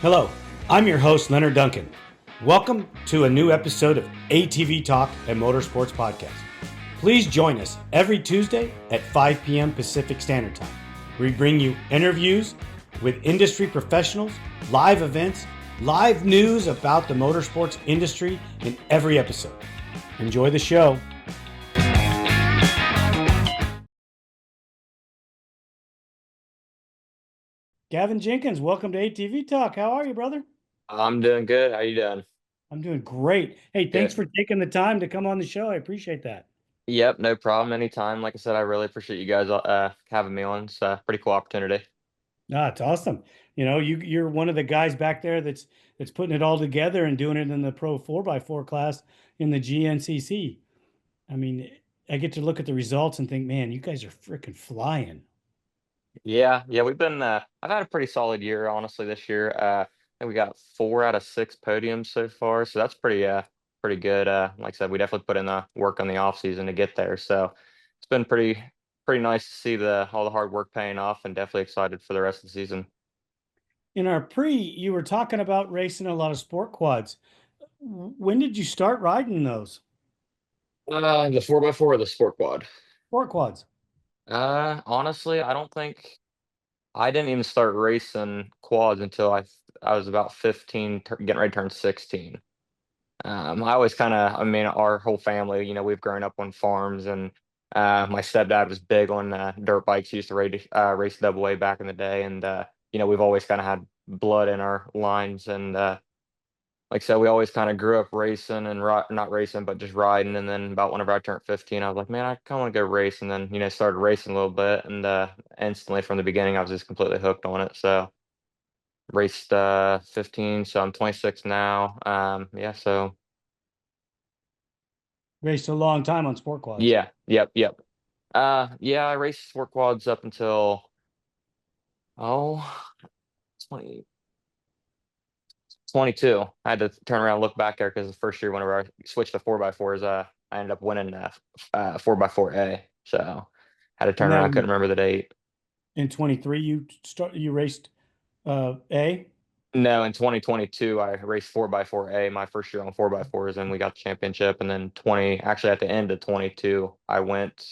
Hello, I'm your host, Leonard Duncan. Welcome to a new episode of ATV-TALK and Motorsports Podcast. Please join us every Tuesday at 5 p.m. Pacific Standard Time. We bring you interviews with industry professionals, live events, live news about the motorsports industry in every episode. Enjoy the show. Gavin Jenkins, welcome to ATV-TALK. How are you, brother? I'm doing good. How you doing? I'm doing great. Hey, thanks Good. for taking the time to come on the show. I appreciate that. Yep, no problem. Anytime. Like I said, I really appreciate you guys having me on. It's a pretty cool opportunity. Ah, it's awesome. You're one of the guys back there that's putting it all together and doing it in the Pro 4x4 class in the GNCC. I mean, I get to look at the results and think, man, you guys are freaking flying. Yeah, I've had a pretty solid year, honestly, this year. I think we got 4 out of 6 podiums so far, so that's pretty good. Like I said, we definitely put in the work on the off season to get there. So it's been pretty nice to see the all the hard work paying off, and definitely excited for the rest of the season. In our pre, you were talking about racing a lot of sport quads. When did you start riding those The 4x4 or the sport quad? sport quads? Honestly, I don't think I didn't even start racing quads until I was about 15, getting ready to turn 16. I always I mean, our whole family, we've grown up on farms, and my stepdad was big on dirt bikes. He used to race double A back in the day, and we've always kind of had blood in our lines, and like I said, we always kind of grew up racing and not racing, but just riding. And then about whenever I turned 15, I was like, man, I kind of want to go race. And then, started racing a little bit. And instantly from the beginning, I was just completely hooked on it. So raced 15. So I'm 26 now. Yeah. So Raced a long time on sport quads. yeah. Yep. Yeah, I raced sport quads up until, oh, 20 22. I had to turn around and look back there because the first year, whenever I switched to 4x4s, I ended up winning 4x4A. So had to turn And around. that I was couldn't remember the date. in 23, you raced A. No, in 2022, I raced 4x4A my first year on 4x4s, and we got the championship. And then actually at the end of 22, I went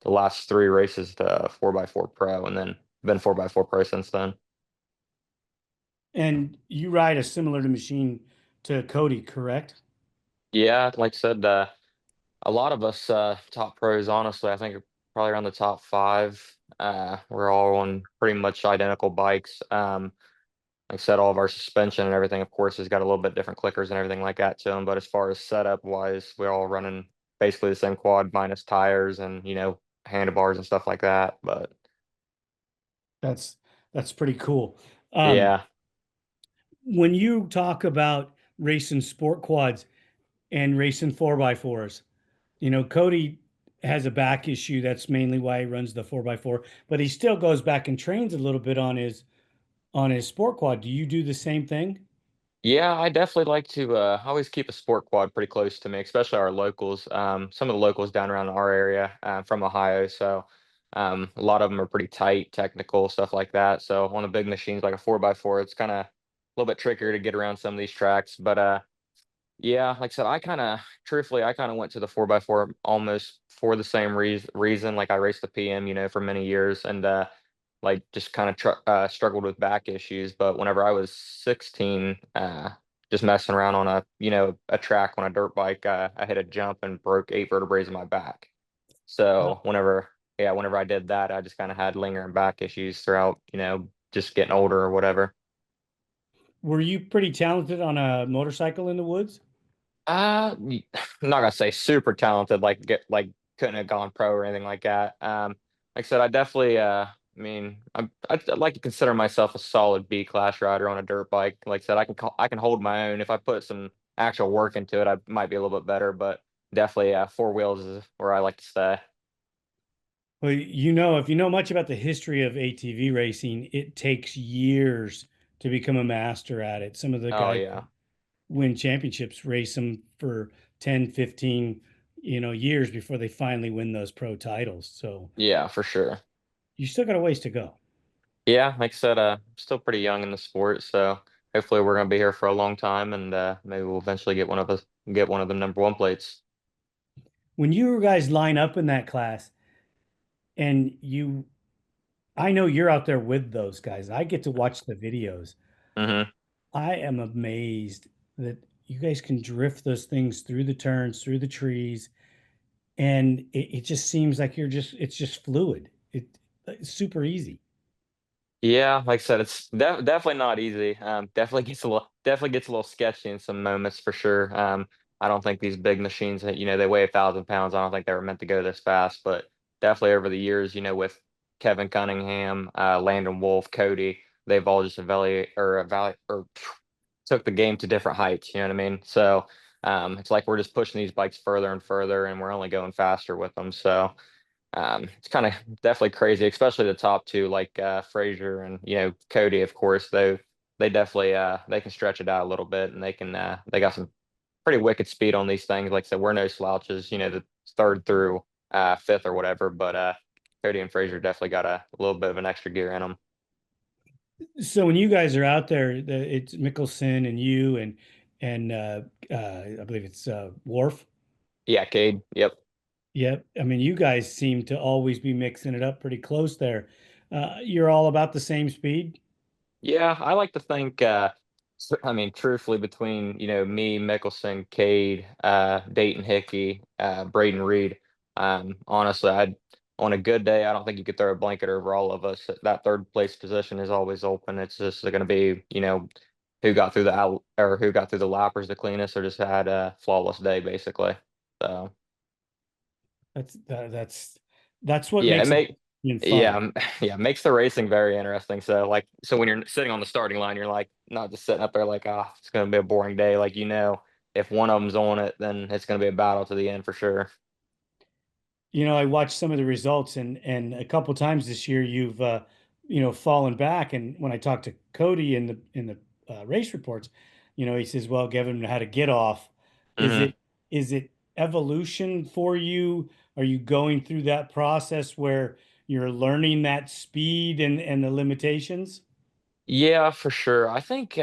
the last 3 races to 4x4 Pro, and then been 4x4 Pro since then. And you ride a similar to machine to Cody, correct? Yeah, like I said, a lot of us top pros, honestly, I think are probably around the top 5. We're all on pretty much identical bikes. Like I said, all of our suspension and everything, of course, has got a little bit different clickers and everything like that to them. But as far as setup wise, we're all running basically the same quad minus tires and handlebars and stuff like that. But That's that's pretty cool. Um, yeah, when you talk about racing sport quads and racing 4x4s, Cody has a back issue. That's mainly why he runs the 4x4, but he still goes back and trains a little bit on his sport quad. Do you do the same thing? yeah, I definitely like to always keep a sport quad pretty close to me, especially our locals. Some of the locals down around our area, from Ohio, so a lot of them are pretty tight, technical stuff like that. So on the big machines like a 4x4, it's kind of a little bit trickier to get around some of these tracks. But yeah, like I said, truthfully, I kind of went to the 4x4 almost for the same reason. Like I raced the PM, for many years, and like just kind of struggled with back issues. But whenever I was 16, just messing around on a track on a dirt bike, I hit a jump and broke 8 vertebrae in my back. So whenever I did that, I just kind of had lingering back issues throughout, just getting older or whatever. Were you pretty talented on a motorcycle in the woods? I'm not gonna say super talented, couldn't have gone pro or anything like that. Like I said, I definitely, I mean, I'd like to consider myself a solid B class rider on a dirt bike. Like I said, I can hold my own. If I put some actual work into it, I might be a little bit better, but definitely, 4 wheels is where I like to stay. Well, if you know much about the history of ATV racing, it takes years to become a master at it. Some of the Oh guys yeah, win championships, race them for 10, 15, years before they finally win those pro titles. So yeah, for sure. you still got a ways to go. Yeah, like I said, still pretty young in the sport, so hopefully we're going to be here for a long time, and maybe we'll eventually get one of the number one plates. When you guys line up in that class and I know you're out there with those guys. I get to watch the videos. Hmm. I am amazed that you guys can drift those things through the turns, through the trees, and it just seems like it's just fluid. It's super easy. Yeah, like I said, it's definitely not easy. Definitely gets a little sketchy in some moments for sure. I don't think these big machines, they weigh 1,000 pounds. I don't think they were meant to go this fast, but definitely over the years, with Kevin Cunningham, Landon Wolf, Cody, they've all just evaluate or took the game to different heights. You know what I mean? So it's like we're just pushing these bikes further and further, and we're only going faster with them. So. It's kind of definitely crazy, especially the top two, like Frazier and Cody. Of course, they definitely they can stretch it out a little bit, and they got some pretty wicked speed on these things. Like I said, we're no slouches, the third through fifth or whatever. But Cody and Frazier definitely got a little bit of an extra gear in them. So when you guys are out there, it's Mickelson and you and I believe it's Worf. Yeah, Cade. Yep. Yep. I mean, you guys seem to always be mixing it up pretty close there. You're all about the same speed. Yeah, I like to think. I mean, truthfully, between me, Mickelson, Cade, Dayton Hickey, Braden Reed, honestly, I on a good day, I don't think you could throw a blanket over all of us. That third place position is always open. It's just going to be who got through the out or who got through the lappers the cleanest, or just had a flawless day, basically. So. That's that's what Yeah, makes it yeah, fun. yeah, makes the racing very interesting. So when you're sitting on the starting line, you're like not just sitting up there like, ah, it's gonna be a boring day. Like if one of them's on it, then it's gonna be a battle to the end for sure. I watched some of the results and a couple times this year you've fallen back. And when I talked to Cody in the race reports, he says, "Well, Gavin had to get off." Is Hmm. it is it evolution for you? Are you going through that process where you're learning that speed and the limitations? Yeah, for sure. I think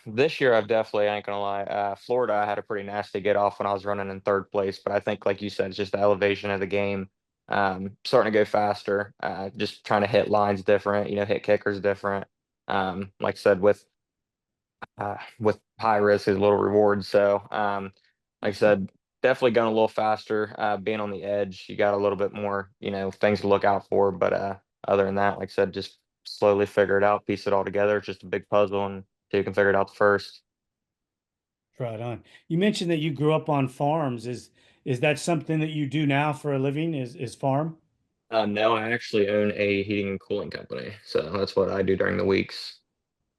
this year I've definitely, I ain't gonna lie, Florida I had a pretty nasty get off when I was running in third place, but I think like you said, it's just the elevation of the game. Starting to go faster, just trying to hit lines different, hit kickers different. Like I said, with high risk is little reward. So, like I said, definitely going a little faster. Being on the edge, you got a little bit more, things to look out for. But other than that, like I said, just slowly figure it out, piece it all together. It's just a big puzzle, and so you can figure it out first. Right on. You mentioned that you grew up on farms. Is that something that you do now for a living? Is farm No, I actually own a heating and cooling company, so that's what I do during the weeks.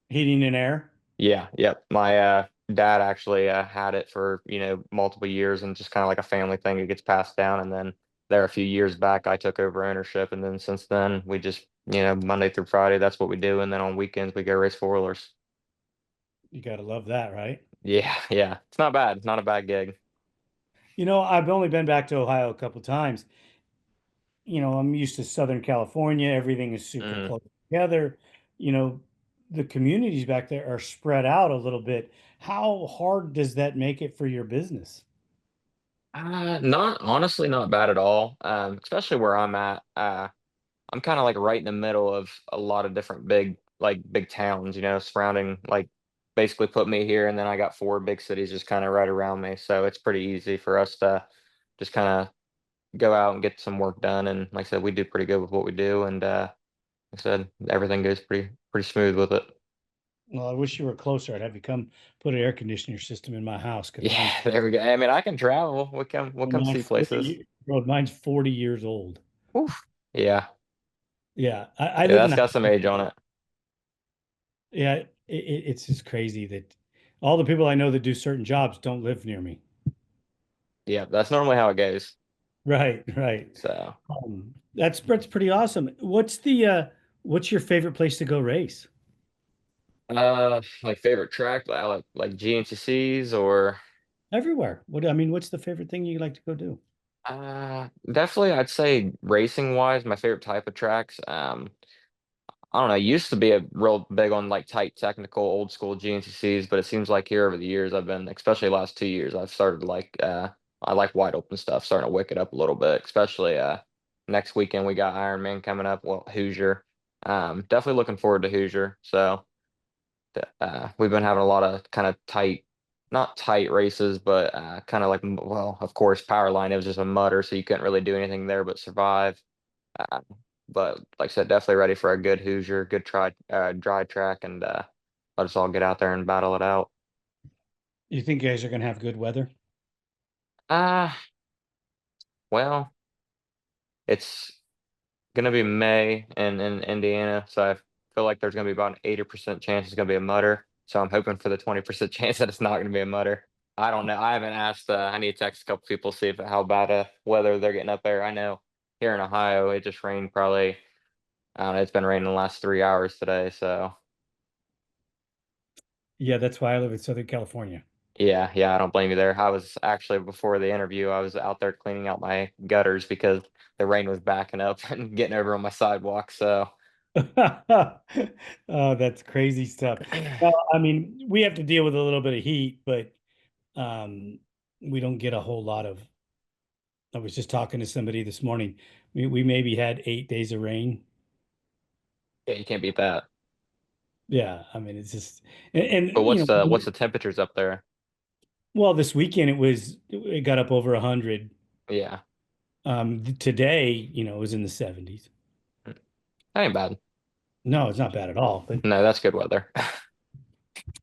heating and air? Yeah, yep. My dad actually had it for, multiple years and just kind of like a family thing. It gets passed down. And then there a few years back, I took over ownership. And then since then, we just, Monday through Friday, that's what we do. And then on weekends, we go race four-wheelers. You got to love that, right? Yeah, yeah. It's not bad. Not a bad gig. I've only been back to Ohio a couple times. I'm used to Southern California. Everything is super Hmm. close together. You know, the communities back there are spread out a little bit. How hard does that make it for your business? Not honestly, not bad at all. Especially where I'm at. I'm kind of like right in the middle of a lot of different big towns, surrounding like basically put me here, and then I got four big cities just kind of right around me. So it's pretty easy for us to just kind of go out and get some work done. And like I said, we do pretty good with what we do, and like I said, everything goes pretty smooth with it. Well, I wish you were closer. I'd have you come put an air conditioner system in my house because Yeah, there we go. I mean, I can travel. We'll come see mine's places. 40, bro, mine's 40 years old. Oof. Yeah, Yeah, I yeah, live in that's a got some age on it. yeah, it's just crazy that all the people I know that do certain jobs don't live near me. Yeah, that's normally how it goes. Right, right. So. That's pretty awesome. What's your favorite place to go race? Like favorite track, like GNCCs or Everywhere. What's the favorite thing you like to go do? definitely I'd say racing wise, my favorite type of tracks. I don't know. Used to be a real big on like tight technical old school GNCCs, but it seems like here over the years I've been, especially the last 2 years, I've started like I like wide open stuff, starting to wick it up a little bit, especially next weekend we got Ironman coming up, well Hoosier. Definitely looking forward to Hoosier. So we've been having a lot of kind of tight, not tight races, but kind of like, well, of course, power line, it was just a mutter, so you couldn't really do anything there but survive. Uh, but like I said, definitely ready for a good Hoosier, good dry track, and let us all get out there and battle it out. You think you guys are going to have good weather? Uh, well, it's gonna be May in Indiana, so I feel like there's gonna be about an 80% chance it's gonna be a mutter. So I'm hoping for the 20% chance that it's not gonna be a mutter. I don't know. I haven't asked. I need to text a couple people see if how bad weather they're getting up there. I know here in Ohio it just rained probably. I don't know. It's been raining the last 3 hours today. So Yeah, that's why I live in Southern California. yeah, yeah. I don't blame you there. I was actually before the interview. I was out there cleaning out my gutters because the rain was backing up and getting over on my sidewalk. So. Oh, that's crazy stuff. Well, I mean, we have to deal with a little bit of heat, but um, we don't get a whole lot of. I was just talking to somebody this morning. We maybe had 8 days of rain. Yeah, you can't beat that. Yeah, I mean, it's just, But you what's know, the temperatures up there? well, this weekend it got up over 100. Yeah, Today, it was in the 70s. that ain't bad. No, it's not bad at all. But No, that's good weather.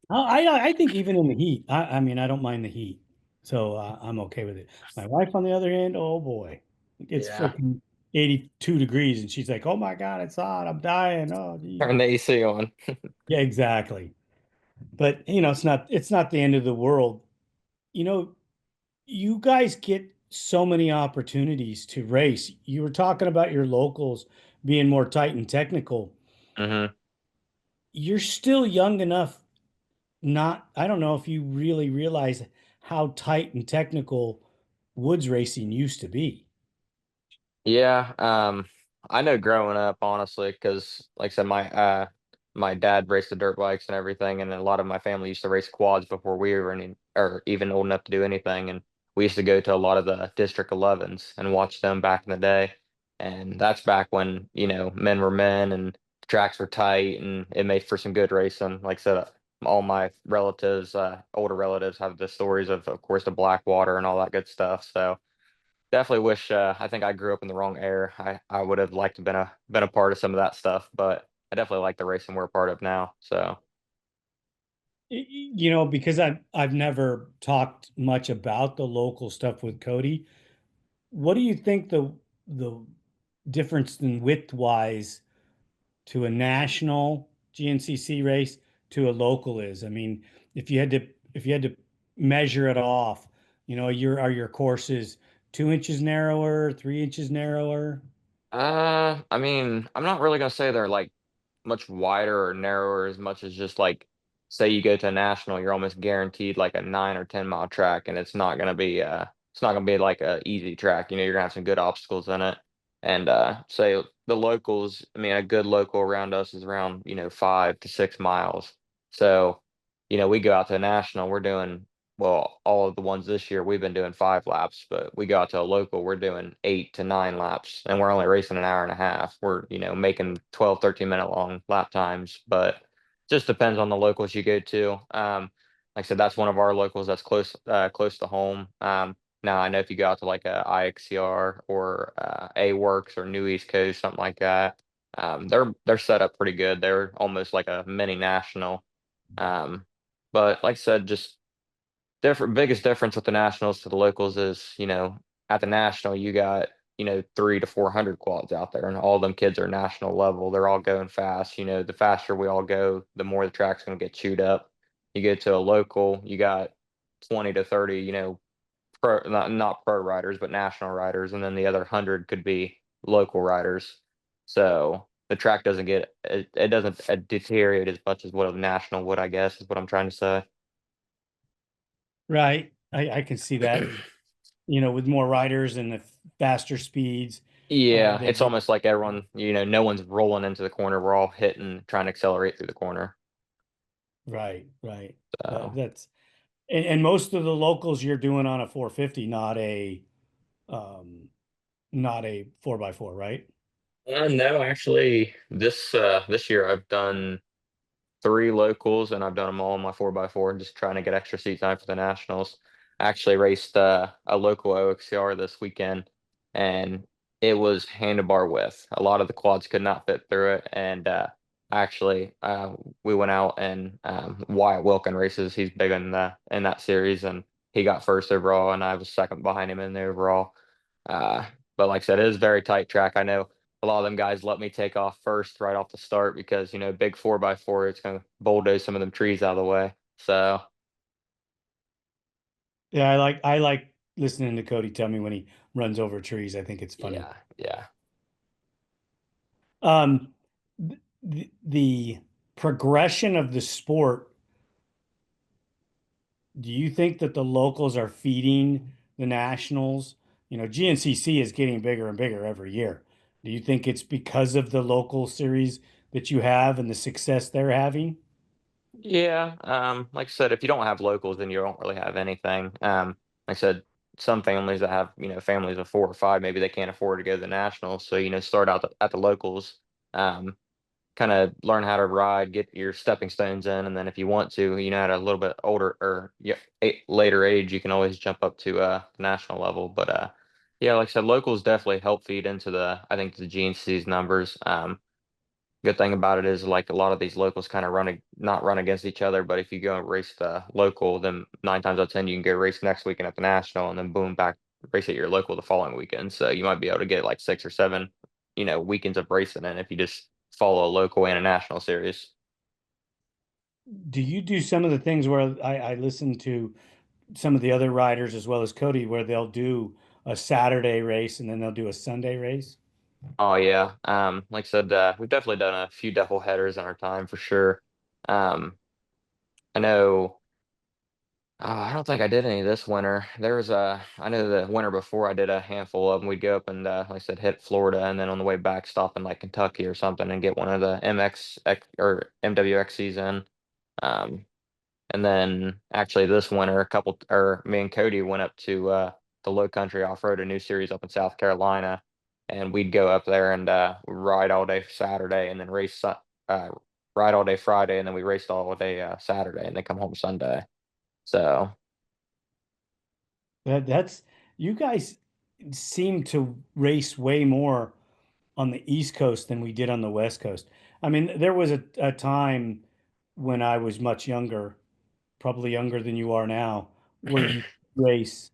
I think even in the heat, I mean, I don't mind the heat, so I'm okay with it. My wife, on the other hand, oh boy, it's Yeah. freaking 82 degrees, and she's like, "Oh my God, it's hot! I'm dying!" Oh, geez. Turn the AC on. Yeah, exactly. But it's not the end of the world. You know, you guys get so many opportunities to race. You were talking about your locals being more tight and technical. Hmm. You're still young enough, not, I don't know if you really realize how tight and technical woods racing used to be. Yeah, I know growing up, honestly, because like I said, my dad raced the dirt bikes and everything, and a lot of my family used to race quads before we were any or even old enough to do anything. And we used to go to a lot of the District 11s and watch them back in the day. And that's back when, men were men and tracks were tight and it made for some good racing. Like I said, all my relatives, older relatives have the stories of course, the Blackwater and all that good stuff. So definitely wish. I think I grew up in the wrong era. I would have liked to been a part of some of that stuff, but I definitely like the racing we're a part of now. So Because I've never talked much about the local stuff with Cody. What do you think the difference in width wise to a national GNCC race to a local is? I mean, if you had to measure it off, are your courses 2 inches narrower, 3 inches narrower? I mean, I'm not really gonna say they're like much wider or narrower as much as just like say you go to a national, you're almost guaranteed like a 9 or 10 mile track, and it's not gonna be like a easy track. You're gonna have some good obstacles in it. And say the locals, I mean, a good local around us is around 5 to 6 miles. So we go out to a national, we're doing well, all of the ones this year, we've been doing 5 laps, but we go out to a local, we're doing 8 to 9 laps, and we're only racing an hour and a half. We're, making 12, 13 minute long lap times, but just depends on the locals you go to. Like I said, that's one of our locals that's close to home. Now I know if you go out to like a IXCR or A Works or New East Coast, something like that, they're set up pretty good. They're almost like a mini national. Um, but like I said, just biggest difference with the nationals to the locals is, at the national you got, 300 to 400 quads out there, and all of them kids are national level. They're all going fast. The faster we all go, the more the track's going to get chewed up. You get to a local, you got 20 to 30, pro not pro riders, but national riders, and then the other 100 could be local riders. So the track it doesn't deteriorate as much as what a national would, I guess, is what I'm trying to say. Right. I can see that, with more riders and the faster speeds. Yeah, They it's get almost like everyone, no one's rolling into the corner. We're all hitting, trying to accelerate through the corner. right, right. So, That's and most of the locals you're doing on a 450, um, not a 4x4, right? no, actually, this year I've done three locals, and I've done them all on my 4x4, just trying to get extra seat time for the nationals. I actually raced a local OXCR this weekend, and it was handlebar width. A lot of the quads could not fit through it, and actually, we went out and Wyatt Wilkin races. He's big in that series, and he got first overall, and I was second behind him in the overall. Uh, but like I said, it is a very tight track. I know a lot of them guys let me take off first right off the start because big 4x4, it's gonna bulldoze some of them trees out of the way. So Yeah, I like listening to Cody tell me when he runs over trees. I think it's funny. yeah, yeah, Um, the progression of the sport, do you think that the locals are feeding the nationals? GNCC is getting bigger and bigger every year. Do you think it's because of the local series that you have and the success they're having? yeah. Like I said, if you don't have locals, then you don't really have anything. Like I said, some families that have families of four or five, maybe they can't afford to go to the nationals, so start out at the locals. Um, Kind of learn how to ride, get your stepping stones in, and then if you want to, at a little bit older or yeah, later age, you can always jump up to the national level. But yeah, like I said, locals definitely help feed into I think the GNC's numbers. Good thing about it is like a lot of these locals kind of not run against each other, but if you go and race the local, then nine times out of ten you can go race next weekend at the national, and then boom, back race at your local the following weekend. So you might be able to get like six or seven, weekends of racing in if you just follow a local and a national series. Do you do some of the things where I listen to some of the other riders as well as Cody, where they'll do a Saturday race and then they'll do a Sunday race? Oh yeah, like I said, we've definitely done a few double headers in our time for sure. Um, I know. I don't think I did any this winter. I know the winter before I did a handful of them. We'd go up and, like I said, hit Florida, and then on the way back, stop in like Kentucky or something and get one of the or MWXCs in. Um, and then actually this winter, me and Cody went up to the Low Country Off Road, a new series up in South Carolina, and we'd go up there and ride all day Saturday, and then uh, ride all day Friday, and then we raced all day Saturday, and then come home Sunday. So. That's you guys seem to race way more on the East Coast than we did on the West Coast. I mean, there was a time when I was much younger, probably younger than you are now, where you race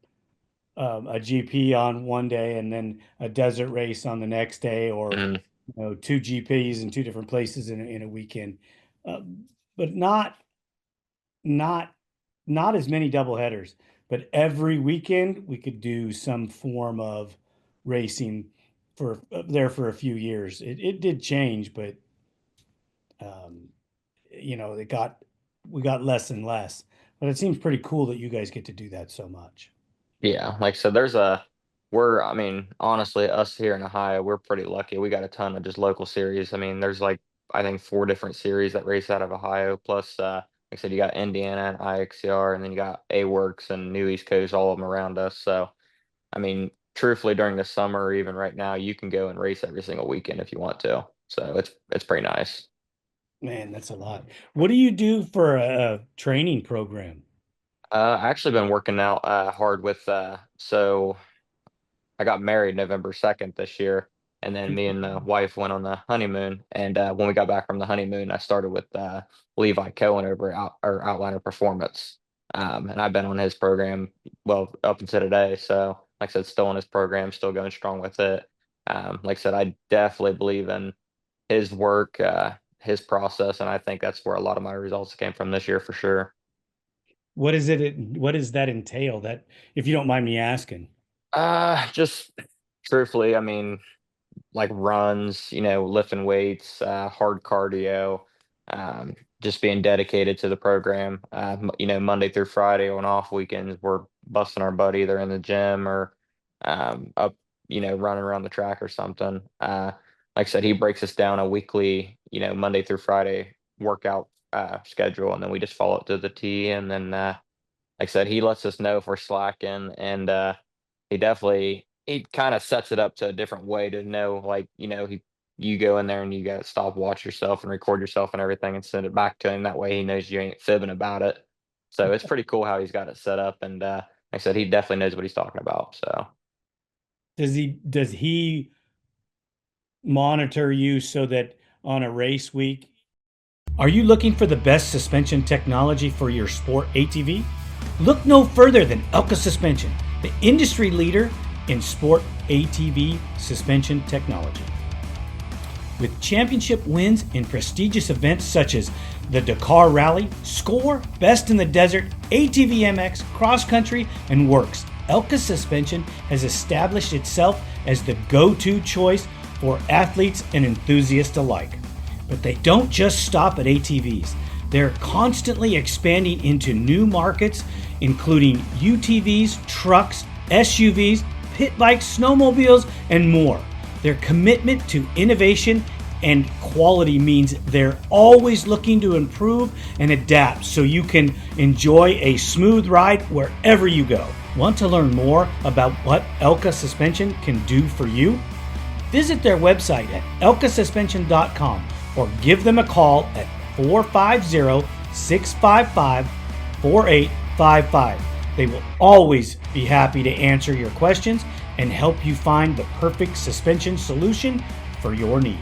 a GP on one day and then a desert race on the next day, or two GPs in two different places in a weekend, uh, but not not as many double headers. But every weekend we could do some form of racing for there for a few years. It did change, but um, it got we got less and less. But it seems pretty cool that you guys get to do that so much. Yeah, like I said, I mean, honestly, us here in Ohio, we're pretty lucky. We got a ton of just local series. I mean, there's like, I think four different series that race out of Ohio. Plus, like I said, you got Indiana and IXCR, and then you got A-Works and New East Coast, all of them around us. So, I mean, truthfully, during the summer, or even right now, you can go and race every single weekend if you want to. So it's pretty nice. Man, that's a lot. What do you do for a training program? I actually been working out hard with so I got married November 2nd this year, and then me and the wife went on the honeymoon. And when we got back from the honeymoon, I started with Levi Cohen over or Outliner Performance, and I've been on his program well up until today. So, like I said, still on his program, still going strong with it. Like I said, I definitely believe in his work, his process, and I think that's where a lot of my results came from this year for sure. What does that entail? That, if you don't mind me asking. Just truthfully, I mean, like runs, lifting weights, hard cardio, just being dedicated to the program. Monday through Friday on off weekends, we're busting our butt either in the gym or up, running around the track or something. Like I said, he breaks us down a weekly, Monday through Friday workout schedule, and then we just follow it to the T. And then, like I said, he lets us know if we're slacking, and he kind of sets it up to a different way to know, like, you go in there and you got to stop, watch yourself, and record yourself and everything, and send it back to him. That way, he knows you ain't fibbing about it. So it's pretty cool how he's got it set up, and like I said, he definitely knows what he's talking about. So. Does he monitor you so that on a race week? Are you looking for the best suspension technology for your sport ATV? Look no further than Elka Suspension, the industry leader in sport ATV suspension technology. With championship wins in prestigious events such as the Dakar Rally, Score, Best in the Desert, ATV MX, Cross Country, and Works, Elka Suspension has established itself as the go-to choice for athletes and enthusiasts alike. But they don't just stop at ATVs. They're constantly expanding into new markets, including UTVs, trucks, SUVs, pit bikes, snowmobiles, and more. Their commitment to innovation and quality means they're always looking to improve and adapt so you can enjoy a smooth ride wherever you go. Want to learn more about what Elka Suspension can do for you? Visit their website at elkasuspension.com or give them a call at 450-655-4855. They will always be happy to answer your questions and help you find the perfect suspension solution for your needs.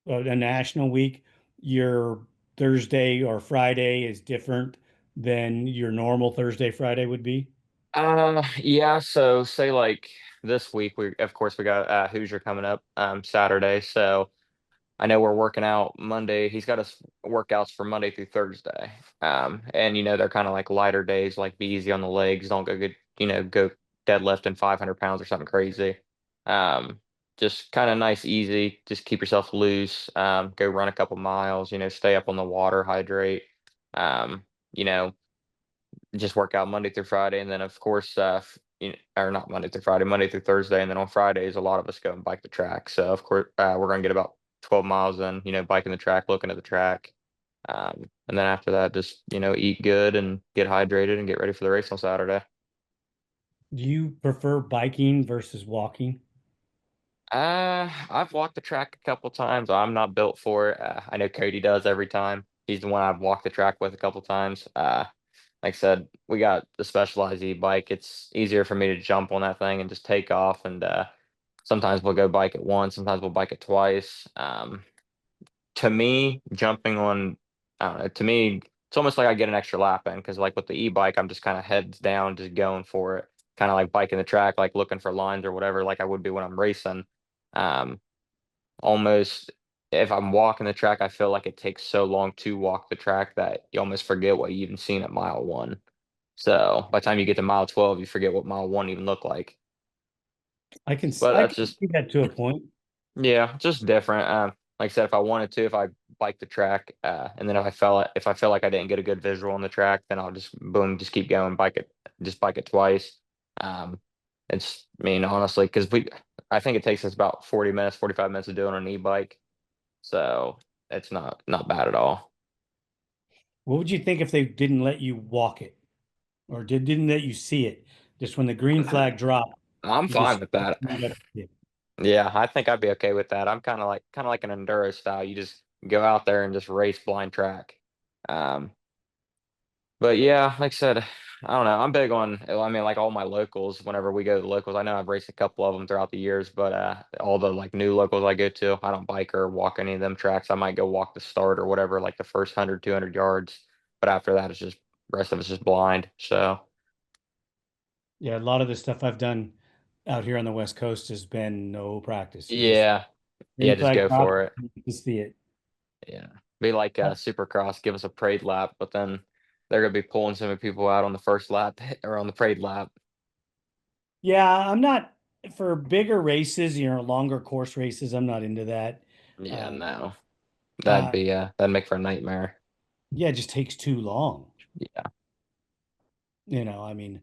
A national week, your Thursday or Friday is different than your normal Thursday, Friday would be? Yeah, so say like this week, we got Hoosier coming up Saturday. So I know we're working out Monday. He's got us workouts for Monday through Thursday. And they're kind of like lighter days, like be easy on the legs, don't go good, go deadlifting 500 pounds or something crazy. Um, just kind of nice, easy, just keep yourself loose, go run a couple miles, stay up on the water, hydrate. Um, you know, just work out Monday through Friday, and then of course, or not Monday through Friday, Monday through Thursday, and then on Fridays, a lot of us go and bike the track. So of course, we're gonna get about 12 miles in, biking the track, looking at the track, and then after that, just eat good and get hydrated and get ready for the race on Saturday. Do you prefer biking versus walking? I've walked the track a couple times. I'm not built for it. I know Cody does every time. He's the one I've walked the track with a couple times. Like I said, we got the Specialized e-bike. It's easier for me to jump on that thing and just take off. And sometimes we'll go bike it once, sometimes we'll bike it twice. To me, jumping on, I don't know, to me, it's almost like I get an extra lap in because, like with the e-bike, I'm just kind of heads down, just going for it, kind of like biking the track, like looking for lines or whatever, like I would be when I'm racing. Um, Almost, if I'm walking the track, I feel like it takes so long to walk the track that you almost forget what you even seen at mile one. So by the time you get to mile 12, you forget what mile one even looked like. But I that's can just, see that to a point. yeah, just different. Like I said, if I wanted to, if I bike the track, and then if I feel like I didn't get a good visual on the track, then I'll just boom, just keep going, just bike it twice. Um, I mean, honestly, because I think it takes us about 40 minutes, 45 minutes to do it on an e-bike. So it's not bad at all. What would you think if they didn't let you walk it or didn't let you see it? Just when the green flag dropped, I'm you fine just with that. yeah. Yeah, I think I'd be okay with that. I'm kind of like an enduro style. You just go out there and just race blind track. Um, but yeah, like I said, I don't know. I'm big on, I mean, like all my locals, whenever we go to the locals, I know I've raced a couple of them throughout the years, but all the like new locals I go to, I don't bike or walk any of them tracks. I might go walk the start or whatever, like the first 100, 200 yards. But after that, it's just, rest of it's just blind. So Yeah, a lot of the stuff I've done out here on the West Coast has been no practice. You just yeah, yeah, green just flag go dropped, for it. you can see it. Yeah. Be like Supercross, give us a parade lap, but then they're gonna be pulling so many people out on the first lap or on the parade lap. Yeah, I'm not for bigger races, longer course races. I'm not into that. Yeah, Um, no. uh, That'd make for a nightmare. yeah, it just takes too long. Yeah. I mean,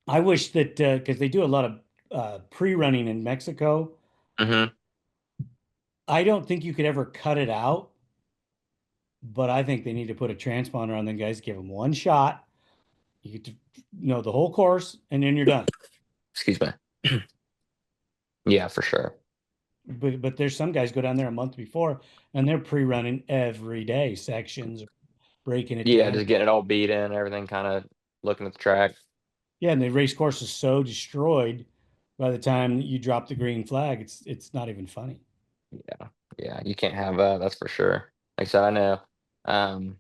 I wish that because they do a lot of pre-running in Mexico. Hmm. I don't think you could ever cut it out, but I think they need to put a transponder on them guys, give them one shot. You get to know the whole course, and then you're done. Excuse me. Yeah, for sure. But there's some guys go down there a month before, and they're pre-running every day, sections, breaking it Yeah, down. just getting it all beat in, everything kind of looking at the track. Yeah, and the race course is so destroyed by the time you drop the green flag, it's not even funny. Yeah, yeah, you can't have that. That's for sure. Like I said, I know. Um,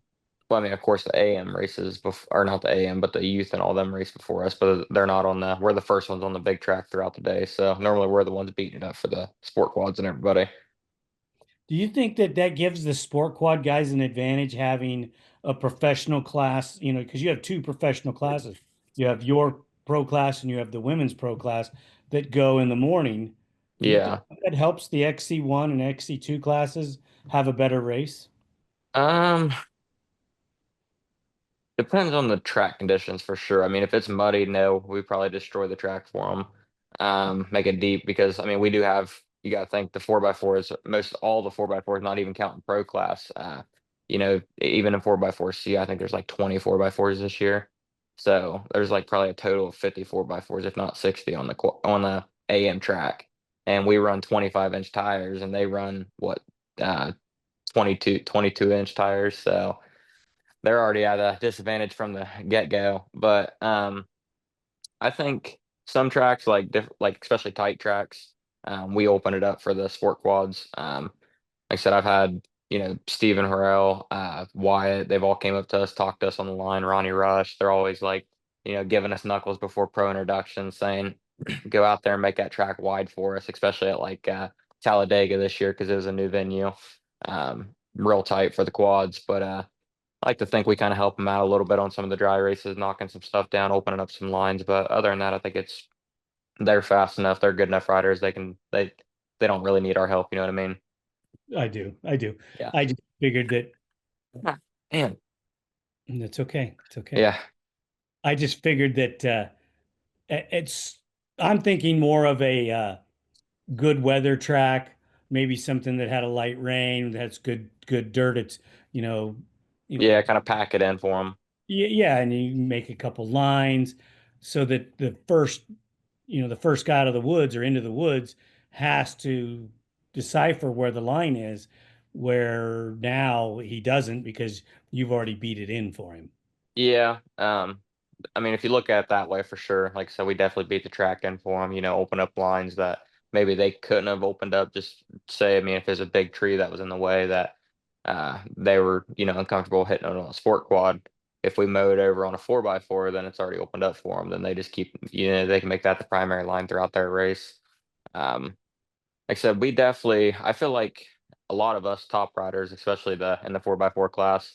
well, I mean, of course, the AM races, or not the AM, but the youth and all them race before us, but they're not on the. We're the first ones on the big track throughout the day, so normally we're the ones beating it up for the sport quads and everybody. Do you think that that gives the sport quad guys an advantage having a professional class? You know, because you have two professional classes. You have your pro class and you have the women's pro class that go in the morning. Do you think Yeah. that helps the XC1 and XC2 classes have a better race? Um, Depends on the track conditions for sure. I mean, if it's muddy, no, we probably destroy the track for them. Make it deep because I mean we do have. You got to think the four by four is most all the four by fours, not even counting pro class. Even in four by four C, I think there's like 24 by fours this year. So there's like probably a total of 54 by fours, if not 60 on on the AM track. And we run 25-inch tires, and they run what uh 22-inch tires. So they're already at a disadvantage from the get go. But I think some tracks like especially tight tracks, we open it up for the sport quads. Like I said, I've had Stephen Harrell, Wyatt. They've all came up to us, talked to us on the line. Ronnie Rush. They're always like giving us knuckles before pro introductions, saying go out there and make that track wide for us, especially at like Talladega this year because it was a new venue. Real tight for the quads, but I like to think we kind of help them out a little bit on some of the dry races, knocking some stuff down, opening up some lines. But other than that, I think they're fast enough, they're good enough riders. They don't really need our help. You know what I mean? I do. I do. Yeah. I just figured that Ah, man. it's okay. It's okay. Yeah. I just figured that it's, I'm thinking more of a good weather track, maybe something that had a light rain, that's good dirt. It's, you know, you Yeah. know, Kind of pack it in for them. yeah, and you make a couple lines so that the first guy out of the woods or into the woods has to decipher where the line is, where now he doesn't because you've already beat it in for him. Yeah. I mean, if you look at it that way, for sure. Like I said, we definitely beat the track in for them. Open up lines that maybe they couldn't have opened up. Just say, I mean, if there's a big tree that was in the way that they were, uncomfortable hitting it on a sport quad. If we mowed over on a four by four, then it's already opened up for them. Then they just keep, they can make that the primary line throughout their race. Um, like I said, I feel like a lot of us top riders, especially in the four by four class,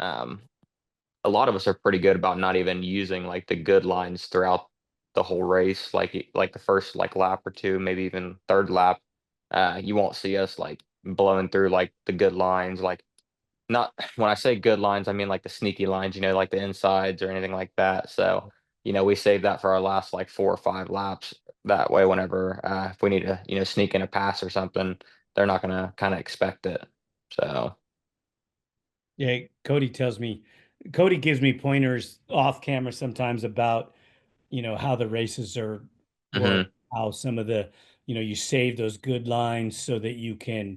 um, a lot of us are pretty good about not even using like the good lines throughout the whole race. Like the first like lap or two, maybe even third lap, you won't see us like blowing through like the good lines. Like not when I say good lines, I mean like the sneaky lines, like the insides or anything like that. So, we save that for our last like 4 or 5 laps. That way, whenever if we need to, sneak in a pass or something, they're not gonna kind of expect it. So, Yeah, Cody gives me pointers off camera sometimes about, how the races are work, mhm. how some of the, you save those good lines so that you can,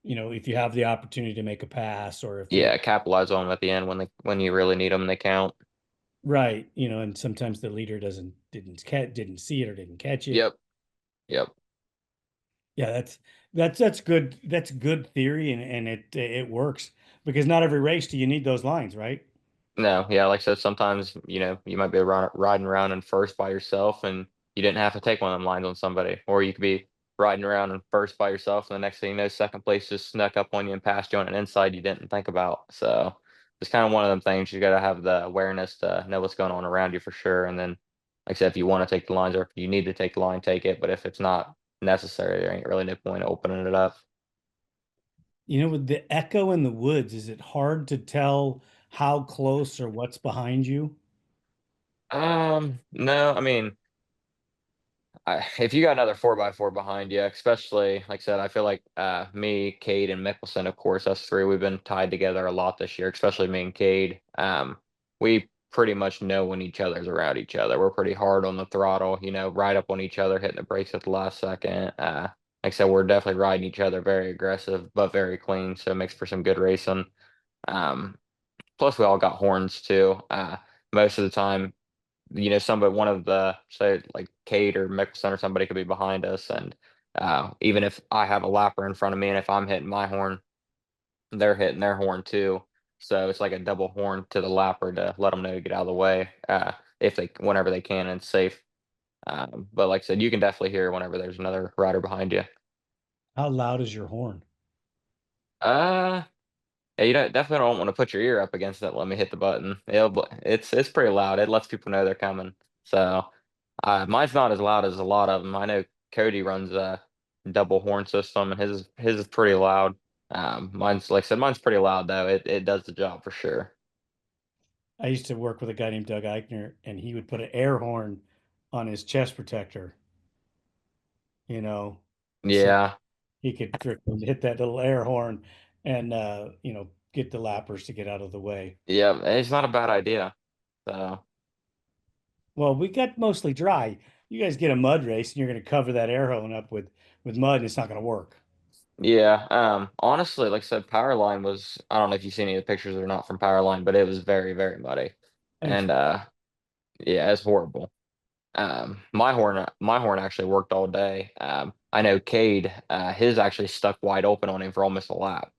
if you have the opportunity to make a pass or if you, Yeah, capitalize on them at the end when you really need them, they count. right, and sometimes the leader didn't see it or didn't catch it. Yep. Yep. Yeah, that's good. That's good theory and it works because not every race do you need those lines, right? No, yeah, like I said, sometimes, you might be riding around in first by yourself and you didn't have to take one of them lines on somebody. Or you could be riding around in first by yourself and the next thing you know, second place just snuck up on you and passed you on an inside you didn't think about. So it's kind of one of them things you got to have the awareness to know what's going on around you for sure. And then, like I said, if you want to take the lines or if you need to take the line, take it. But if it's not necessary, there ain't really no point opening it up. With the echo in the woods, is it hard to tell how close or what's behind you? No, I mean, if you got another 4x4 behind you, especially like I said, I feel like me, Cade, and Mickelson, of course, us three, we've been tied together a lot this year, especially me and Cade. We pretty much know when each other's around each other. We're pretty hard on the throttle, right up on each other, hitting the brakes at the last second. Like I said, we're definitely riding each other very aggressive, but very clean, so it makes for some good racing. Um, Plus, we all got horns too. Most of the time, somebody, one of the, say, like Kate or Mickelson or somebody could be behind us, and even if I have a lapper in front of me, and if I'm hitting my horn, they're hitting their horn too. So it's like a double horn to the lapper to let them know to get out of the way, if they, whenever they can, and it's safe. But like I said, you can definitely hear whenever there's another rider behind you. How loud is your horn? Uh, Yeah, you definitely don't want to put your ear up against it. Let me hit the button. It's pretty loud. It lets people know they're coming. So mine's not as loud as a lot of them. I know Cody runs a double horn system, and his is pretty loud. Mine's, like I said, mine's pretty loud though. It does the job for sure. I used to work with a guy named Doug Eichner, and he would put an air horn on his chest protector, you know, so Yeah, he could freaking hit that little air horn and get the lappers to get out of the way. yeah, it's not a bad idea. So Well, we got mostly dry. You guys get a mud race and you're going to cover that air horn up with mud and it's not going to work. yeah, honestly, like I said, Powerline was, I don't know if you've seen any of the pictures or not from Powerline, but it was very, very muddy. It's And yeah, it's horrible. My horn actually worked all day. I know Cade, his actually stuck wide open on him for almost a lap.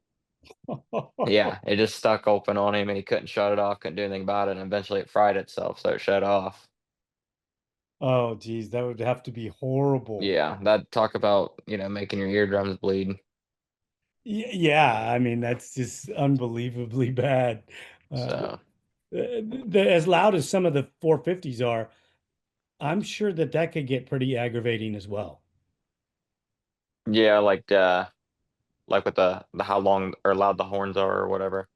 Yeah, it just stuck open on him and he couldn't shut it off, couldn't do anything about it, and eventually it fried itself, so it shut off. oh geez, that would have to be horrible. Yeah, that talk about, making your eardrums bleed. Yeah, I mean that's just unbelievably bad. Uh, So as loud as some of the 450s are, I'm sure that that could get pretty aggravating as well. yeah, like with the how long or loud the horns are or whatever.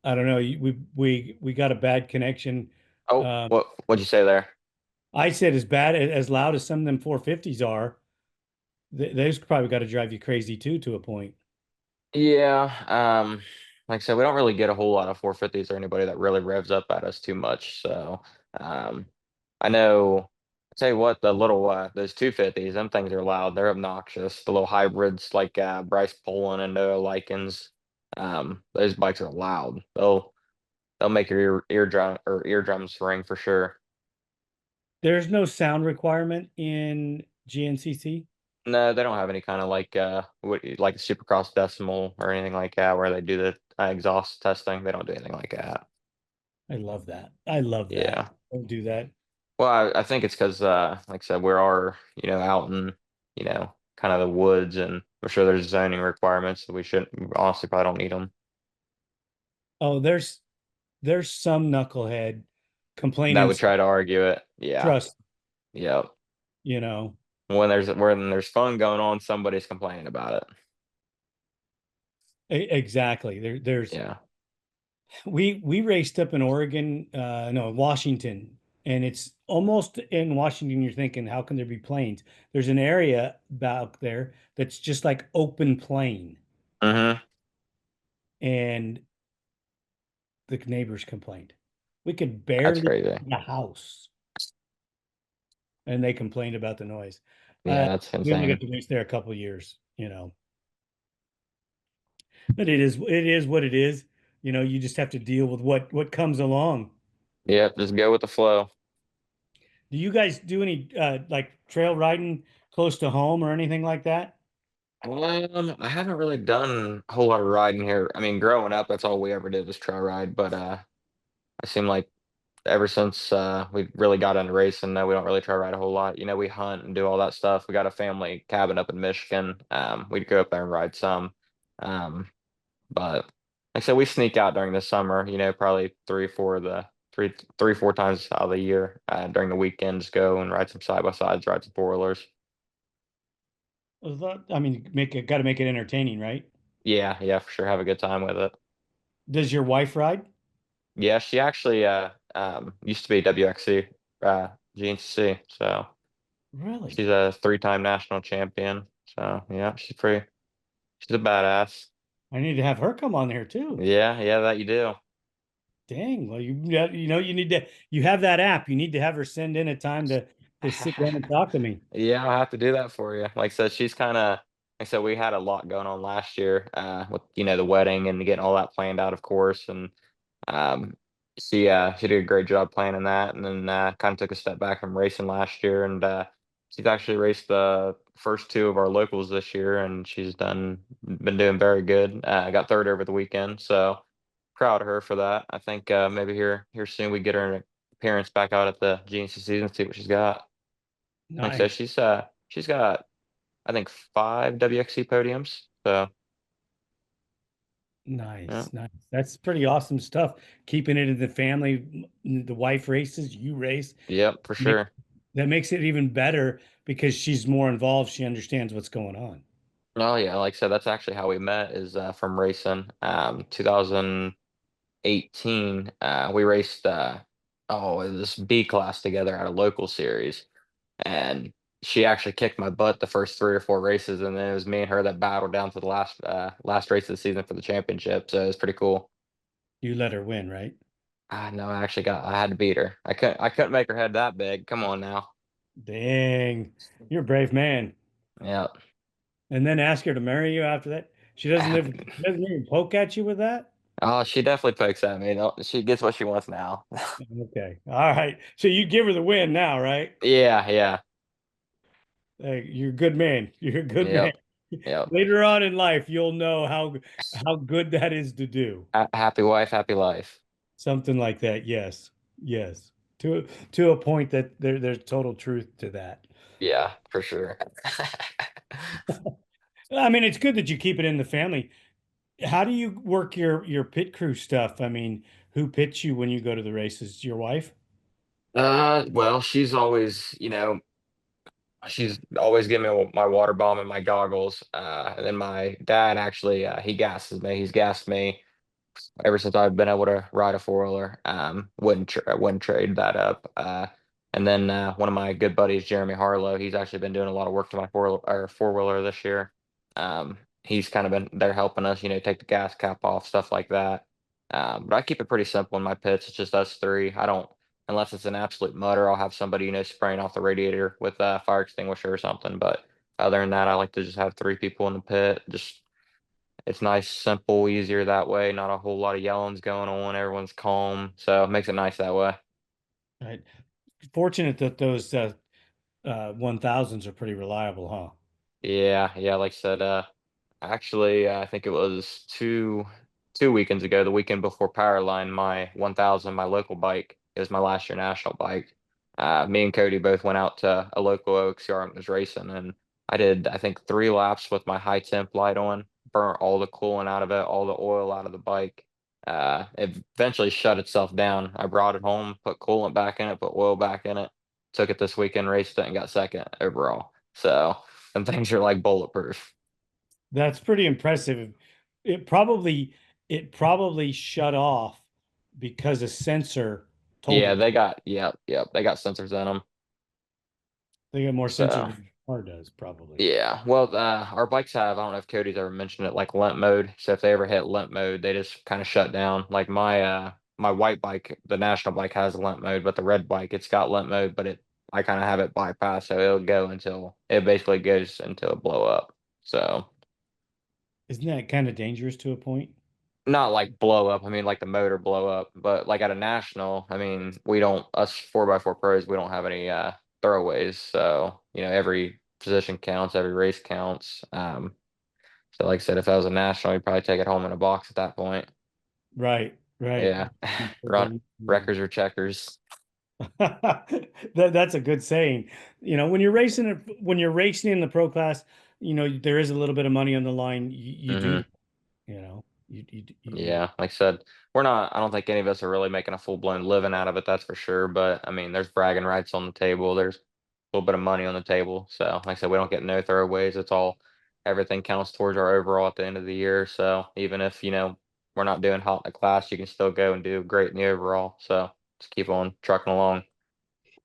I don't know. We got a bad connection. Oh, Um, what'd you say there? I said as bad as loud as some of them 450s are. Those probably got to drive you crazy too, to a point. Yeah, like I said, we don't really get a whole lot of 450s or anybody that really revs up at us too much. So, um, I know, I tell you what, those 250s, them things are loud. They're obnoxious. The little hybrids like Bryce Polin and Noah Likens, those bikes are loud. They'll make your eardrums ring for sure. There's no sound requirement in GNCC. No, they don't have any kind of like a Supercross decimal or anything like that where they do the exhaust testing. They don't do anything like that. I love that. I love that. Yeah. Don't do that. Well, I think it's because, like I said, we are, out in, kind of the woods, and I'm sure there's zoning requirements that we shouldn't, honestly, probably don't need them. Oh, there's some knucklehead That complaining. would try to argue it. Yeah. Trust, Yep. you know, When there's fun going on, somebody's complaining about it. exactly. There's Yeah. we raced up in Oregon, no, Washington, and it's almost in Washington. You're thinking, how can there be plains? There's an area about there that's just like open plain, Mm-hmm. and the neighbors complained. We could That's barely crazy. get the house, and they complained about the noise. Yeah, that's We only got insane. to race there a couple of years, but it is what it is. You just have to deal with what comes along. Yep. Just go with the flow. Do you guys do any like trail riding close to home or anything like that? I haven't really done a whole lot of riding here. I mean, growing up, that's all we ever did was trail ride. But I seem like ever since we really got into racing, we don't really try to ride a whole lot. We hunt and do all that stuff. We got a family cabin up in Michigan. We'd go up there and ride some. Um, but like I said, we sneak out during the summer. Probably three, 4 times out of the year during the weekends. Go and ride some side by sides, ride some four wheelers. I mean, got to make it entertaining, right? Yeah, yeah, for sure. Have a good time with it. Does your wife ride? Yeah, she actually. used to be WXC, GNCC. So Really? she's a three-time national champion. So yeah, she's a badass. I need to have her come on here too. Yeah, yeah, that you do. Dang. Well, you need to, you have that app. You need to have her send in a time to sit down and talk to me. Yeah, I'll have to do that for you. Like I said, she's kind of, like I said, we had a lot going on last year, with the wedding and getting all that planned out, of course. And um, she did a great job planning that, and then kind of took a step back from racing last year, and she's actually raced the first two of our locals this year, and been doing very good. Got third over the weekend, so proud of her for that. I think maybe here soon we get her an appearance back out at the GNC season, see what she's got. Like I said, Nice. she's got I think five WXC podiums. So yeah, Nice. Nice. That's pretty awesome stuff. Keeping it in the family. The wife races, you race. yep, for Make, sure. that makes it even better because she's more involved. She understands what's going on. Oh yeah, like I said, that's actually how we met is from racing. 2018, we raced this B class together at a local series, and she actually kicked my butt the first three or four races, and then it was me and her that battled down to the last race of the season for the championship. So it was pretty cool. You let her win, right? No, I had to beat her. I couldn't make her head that big. Come on now. Dang. You're a brave man. Yeah. And then ask her to marry you after that. She doesn't even poke at you with that? Oh, she definitely pokes at me. No, she gets what she wants now. Okay. All right. So you give her the win now, right? Yeah, yeah. Hey, you're a good man. You're a good man. Yep, yep. Later on in life, you'll know how good that is to do. Happy wife, happy life. Something like that. Yes. Yes. To a point that there's total truth to that. Yeah, for sure. I mean, it's good that you keep it in the family. How do you work your pit crew stuff? I mean, who pits you when you go to the races? Your wife? Well, she's always giving me my water bomb and my goggles. And then my dad actually, he gasses me. He's gassed me ever since I've been able to ride a four wheeler. Wouldn't trade that up. And then one of my good buddies, Jeremy Harlow, he's actually been doing a lot of work to my four wheeler this year. He's kind of been there helping us, take the gas cap off, stuff like that. But I keep it pretty simple in my pits. It's just us three. I don't, unless it's an absolute mutter, I'll have somebody, spraying off the radiator with a fire extinguisher or something. But other than that, I like to just have three people in the pit. Just it's nice, simple, easier that way. Not a whole lot of yellings going on. Everyone's calm, so it makes it nice that way. Right. Fortunate that those 1000s are pretty reliable, huh? Yeah, yeah. Like I said, actually, I think it was two weekends ago, the weekend before Powerline, my 1000, my local bike, it was my last year national bike. Me and Cody both went out to a local OXR and was racing, and I did I think 3 laps with my high temp light on, burnt all the coolant out of it, all the oil out of the bike. It eventually shut itself down. I brought it home, put coolant back in it, put oil back in it, took it this weekend, raced it, and got second overall. So, and things are like bulletproof. That's pretty impressive. It probably it probably shut off because a sensor told Yeah, it. yep, they got sensors in them. They got more sensors So than the car does, probably. yeah, well, our bikes have, I don't know if Cody's ever mentioned it, like limp mode. So if they ever hit limp mode, they just kind of shut down. Like my white bike, the national bike has limp mode, but the red bike, it's got limp mode, but I kind of have it bypassed, so it'll go until it basically goes until it blow up. So Isn't that kind of dangerous to a point? not like blow up. I mean, like the motor blow up, but like at a national, I mean, we don't, us 4x4 pros, we don't have any throwaways. So, every position counts, every race counts. So like I said, if I was a national, you'd probably take it home in a box at that point. Right, right. Yeah. Run records or checkers. That's a good saying. When you're racing in the pro class, there is a little bit of money on the line. You do, Hmm. you know, you Yeah. Like I said, I don't think any of us are really making a full-blown living out of it, that's for sure. But I mean, there's bragging rights on the table. There's a little bit of money on the table. So like I said, we don't get no throwaways. Everything counts towards our overall at the end of the year. So even if, we're not doing hot in the class, you can still go and do great in the overall. So just keep on trucking along.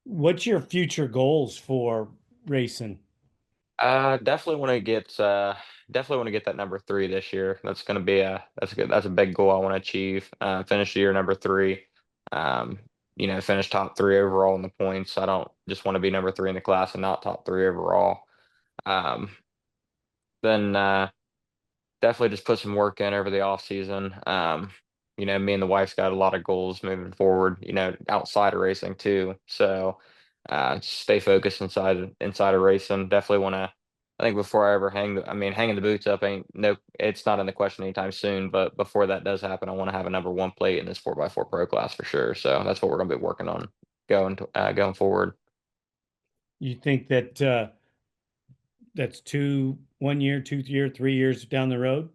What's your future goals for racing? Definitely want to get that number three this year. That's going to be that's a big goal I want to achieve. Finish the year number three. Um, finish top three overall in the points. I don't just want to be number three in the class and not top three overall. Um, then definitely just put some work in over the off season. Me and the wife's got a lot of goals moving forward, outside of racing too. So just stay focused inside of racing. Definitely want to. I think before I ever hanging the boots up ain't no, it's not in the question anytime soon. But before that does happen, I want to have a number one plate in this 4x4 pro class for sure. So that's what we're going to be working on going forward. You think that that's 1 year, 2 year, 3 years down the road?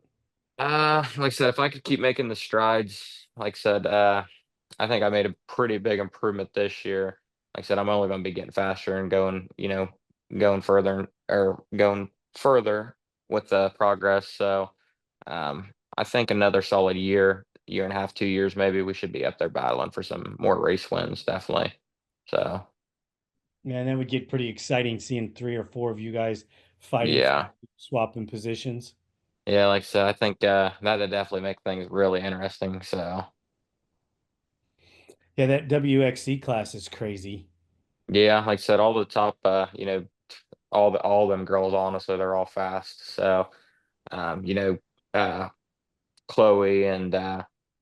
Like I said, if I could keep making the strides, like I said, I think I made a pretty big improvement this year. Like I said, I'm only going to be getting faster and going further or going further with the progress. So, I think another solid year and a half, 2 years, maybe we should be up there battling for some more race wins, definitely. So, Man, that would get pretty exciting seeing three or four of you guys fighting, yeah, swapping positions. yeah. Like I said, I think that'd definitely make things really interesting. So, Yeah, that WXC class is crazy. yeah, like I said, all the top, all them girls, honestly, they're all fast. So, um, you know, uh, Chloe and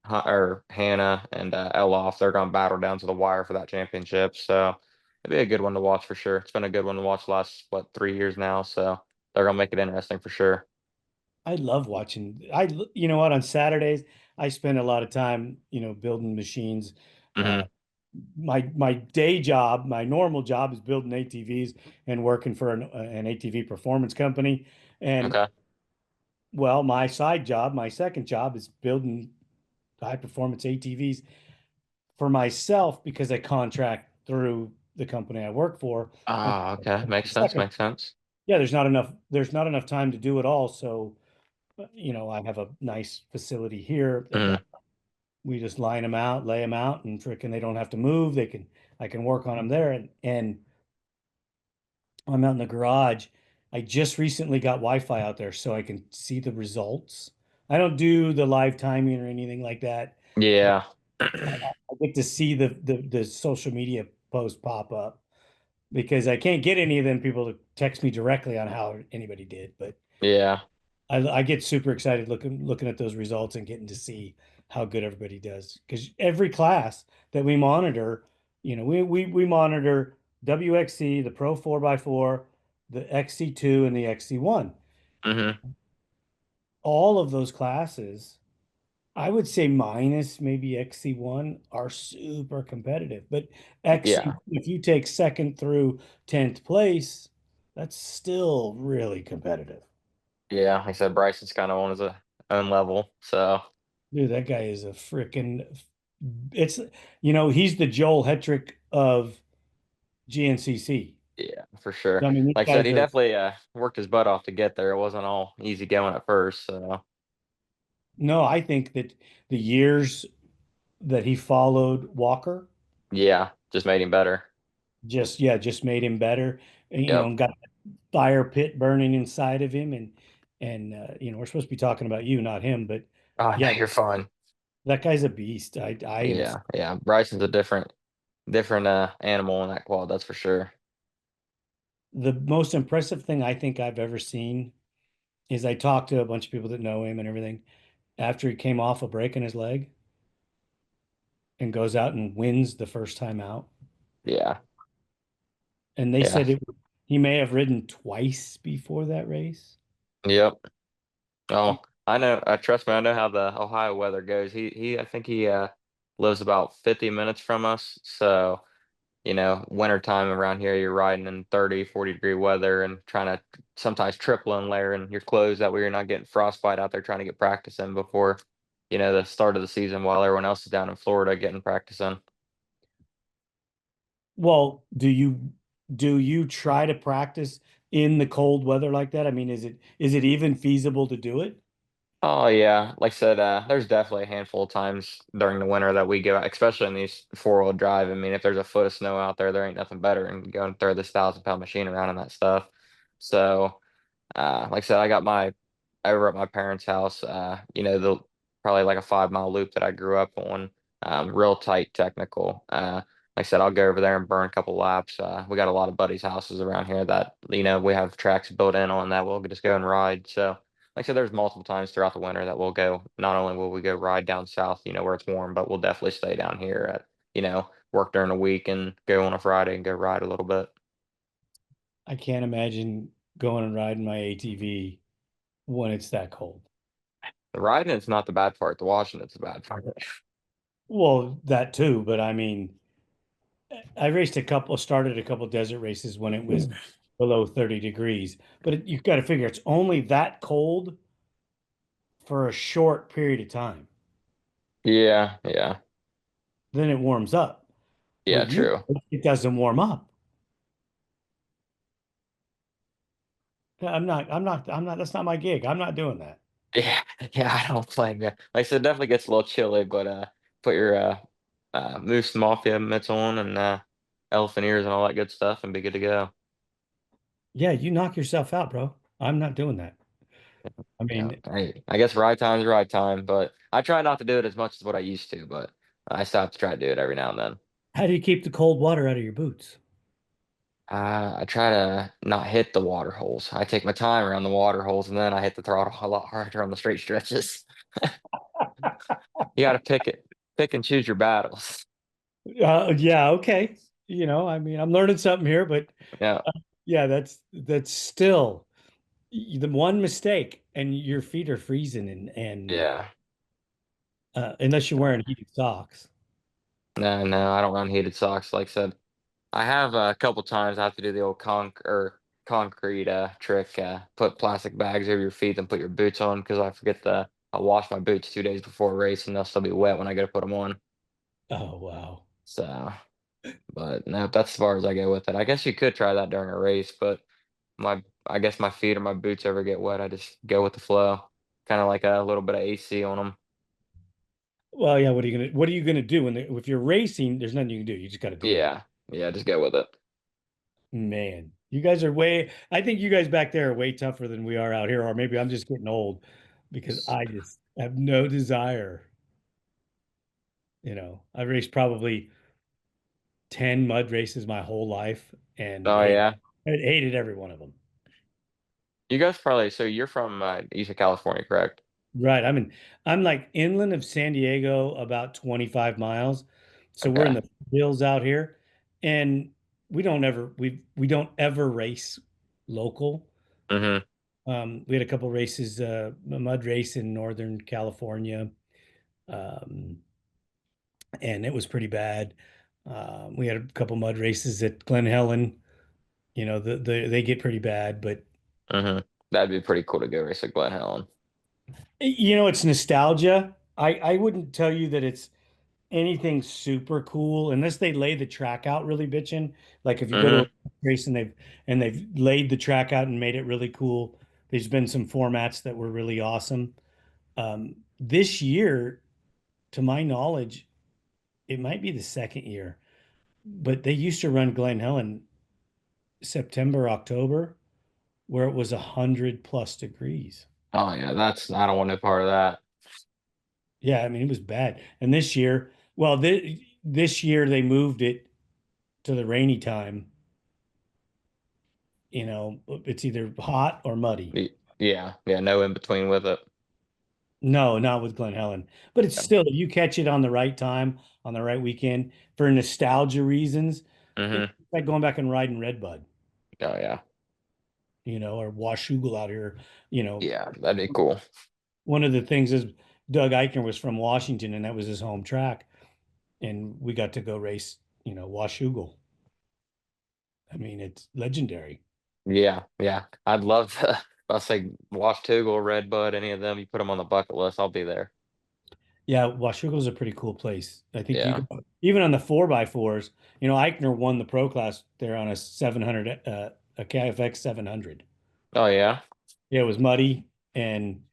or Hannah and Elof, they're going to battle down to the wire for that championship. So it'd be a good one to watch for sure. It's been a good one to watch the last 3 years now. So they're going to make it interesting for sure. I love watching. You know what, on Saturdays, I spend a lot of time, building machines. Uh, Hmm. my day job, my normal job is building ATVs and working for an ATV performance company. And Okay. well, my side job, my second job is building high performance ATVs for myself because I contract through the company I work for. And Ah, okay. Makes sense. second, Makes sense. yeah, there's not enough time to do it all. So, I have a nice facility here that Hmm. we just line them out, lay them out, and frickin' they don't have to move. I can work on them there. And I'm out in the garage. I just recently got Wi-Fi out there so I can see the results. I don't do the live timing or anything like that. Yeah. I get to see the social media post pop up because I can't get any of them people to text me directly on how anybody did. But Yeah. I get super excited looking at those results and getting to see how good everybody does. Because every class that we monitor, we monitor WXC, the Pro 4x4, the XC2, and the XC1. Hmm. All of those classes, I would say minus maybe XC1, are super competitive. But XC, Yeah. if you take second through 10th place, that's still really competitive. Yeah. Like I said, Bryson's kind of on his own level. So Dude, that guy is a freaking it's he's the Joel Hetrick of GNCC. yeah, for sure. I mean, these Like I said, guys he are definitely worked his butt off to get there. It wasn't all easy going at first. So no, I think that the years that he followed Walker yeah, just made him better. just made him better. And, Yep. got that fire pit burning inside of him and we're supposed to be talking about you, not him, but Oh, no, yeah, you're fine. that guy's a beast. I am Yeah, yeah. Bryson's a different animal in that quad, that's for sure. the most impressive thing I think I've ever seen is I talked to a bunch of people that know him and everything after he came off a break in his leg and goes out and wins the first time out. Yeah, And they yeah. said he may have ridden twice before that race. Yep. Oh, I know. Trust me, I know how the Ohio weather goes. I think he lives about 50 minutes from us. So, wintertime around here, you're riding in 30, 40-degree weather and trying to sometimes triple and layer in your clothes. That way you're not getting frostbite out there trying to get practice in before, the start of the season while everyone else is down in Florida getting practice in. Well, do you try to practice in the cold weather like that? I mean, is it even feasible to do it? Oh yeah, like I said, there's definitely a handful of times during the winter that we go out, especially in these four-wheel drive. I mean, if there's a foot of snow out there, there ain't nothing better than go and throw this 1,000-pound machine around and that stuff. So, like I said, I got my over at my parents' house. The probably like a 5 mile loop that I grew up on. Real tight technical. Like I said, I'll go over there and burn a couple laps. We got a lot of buddies' houses around here that we have tracks built in on that we'll just go and ride. So, like I said, there's multiple times throughout the winter that we'll go. Not only will we go ride down south, where it's warm, but we'll definitely stay down here at work during the week and go on a Friday and go ride a little bit. I can't imagine going and riding my ATV when it's that cold. The riding is not the bad part. The washing is the bad part. Well, that too, but I mean, started a couple desert races when it was below 30 degrees. But you've got to figure it's only that cold for a short period of time. Yeah, yeah, Then it warms up. yeah, With you, true. it doesn't warm up. That's not my gig. I'm not doing that. Yeah, yeah, I don't blame you. Like I said, it definitely gets a little chilly, but put your Moose Mafia mitts on and elephant ears and all that good stuff and be good to go. Yeah, you knock yourself out, bro. I'm not doing that. I Yeah, mean, I guess ride time is ride time, but I try not to do it as much as what I used to, but I still have to try to do it every now and then. how do you keep the cold water out of your boots? I try to not hit the water holes. I take my time around the water holes and then I hit the throttle a lot harder on the straight stretches. You got to pick and choose your battles. Yeah, okay. I mean, I'm learning something here, but Yeah, yeah, that's still the one mistake, and your feet are freezing, and yeah. unless you're wearing heated socks. No, no, I don't run heated socks. Like I said, I have a couple times I have to do the old concrete trick. Put plastic bags over your feet and put your boots on because I wash my boots 2 days before a race and they'll still be wet when I go to put them on. Oh, wow. So, but no, that's as far as I go with it. I guess you could try that during a race, but I guess my feet or my boots ever get wet, I just go with the flow. Kind of like a little bit of AC on them. Well, yeah, what are you gonna do if you're racing, there's nothing you can do. You just got to do it. Yeah, yeah, just go with it. Man, you guys are I think you guys back there are way tougher than we are out here, or maybe I'm just getting old because I just have no desire. I raced probably 10 mud races my whole life and Oh yeah. hated every one of them. You guys probably, so you're from East of California, correct? Right. I'm like inland of San Diego, about 25 miles. So we're in Okay. the hills out here, and we don't ever race local. Mm-hmm. We had a couple races, a mud race in Northern California, um, and it was pretty bad. We had a couple mud races at Glen Helen. They get pretty bad, but Mm-hmm. That'd be pretty cool to go race at Glen Helen. it's nostalgia. I wouldn't tell you that it's anything super cool unless they lay the track out really bitchin'. Like if you go to a Mm-hmm. race and they've laid the track out and made it really cool. There's been some formats that were really awesome. This year, to my knowledge, it might be the second year, but they used to run Glen Helen September, October, where it was 100+ degrees. Oh yeah, I don't want no part of that. Yeah, I mean it was bad. And this year they moved it to the rainy time. It's either hot or muddy. Yeah, yeah, no in between with it. No, not with Glen Helen. But it's Yeah. still, if you catch it on the right time, on the right weekend, for nostalgia reasons, it's Mm-hmm. like going back and riding Redbud, Oh yeah. or Washougal out here. You know, Yeah, that'd be cool. one of the things is Doug Eichner was from Washington, and that was his home track. And we got to go race, Washougal. I mean, it's legendary. Yeah, yeah. I'd love to I'll say Wash Toogle, Red Bud, any of them, you put them on the bucket list, I'll be there. Yeah, Washougal's a pretty cool place. I think Yeah. even on the 4x4s, Eichner won the pro class there on a 700, a KFX 700. Oh yeah. Yeah, it was muddy, and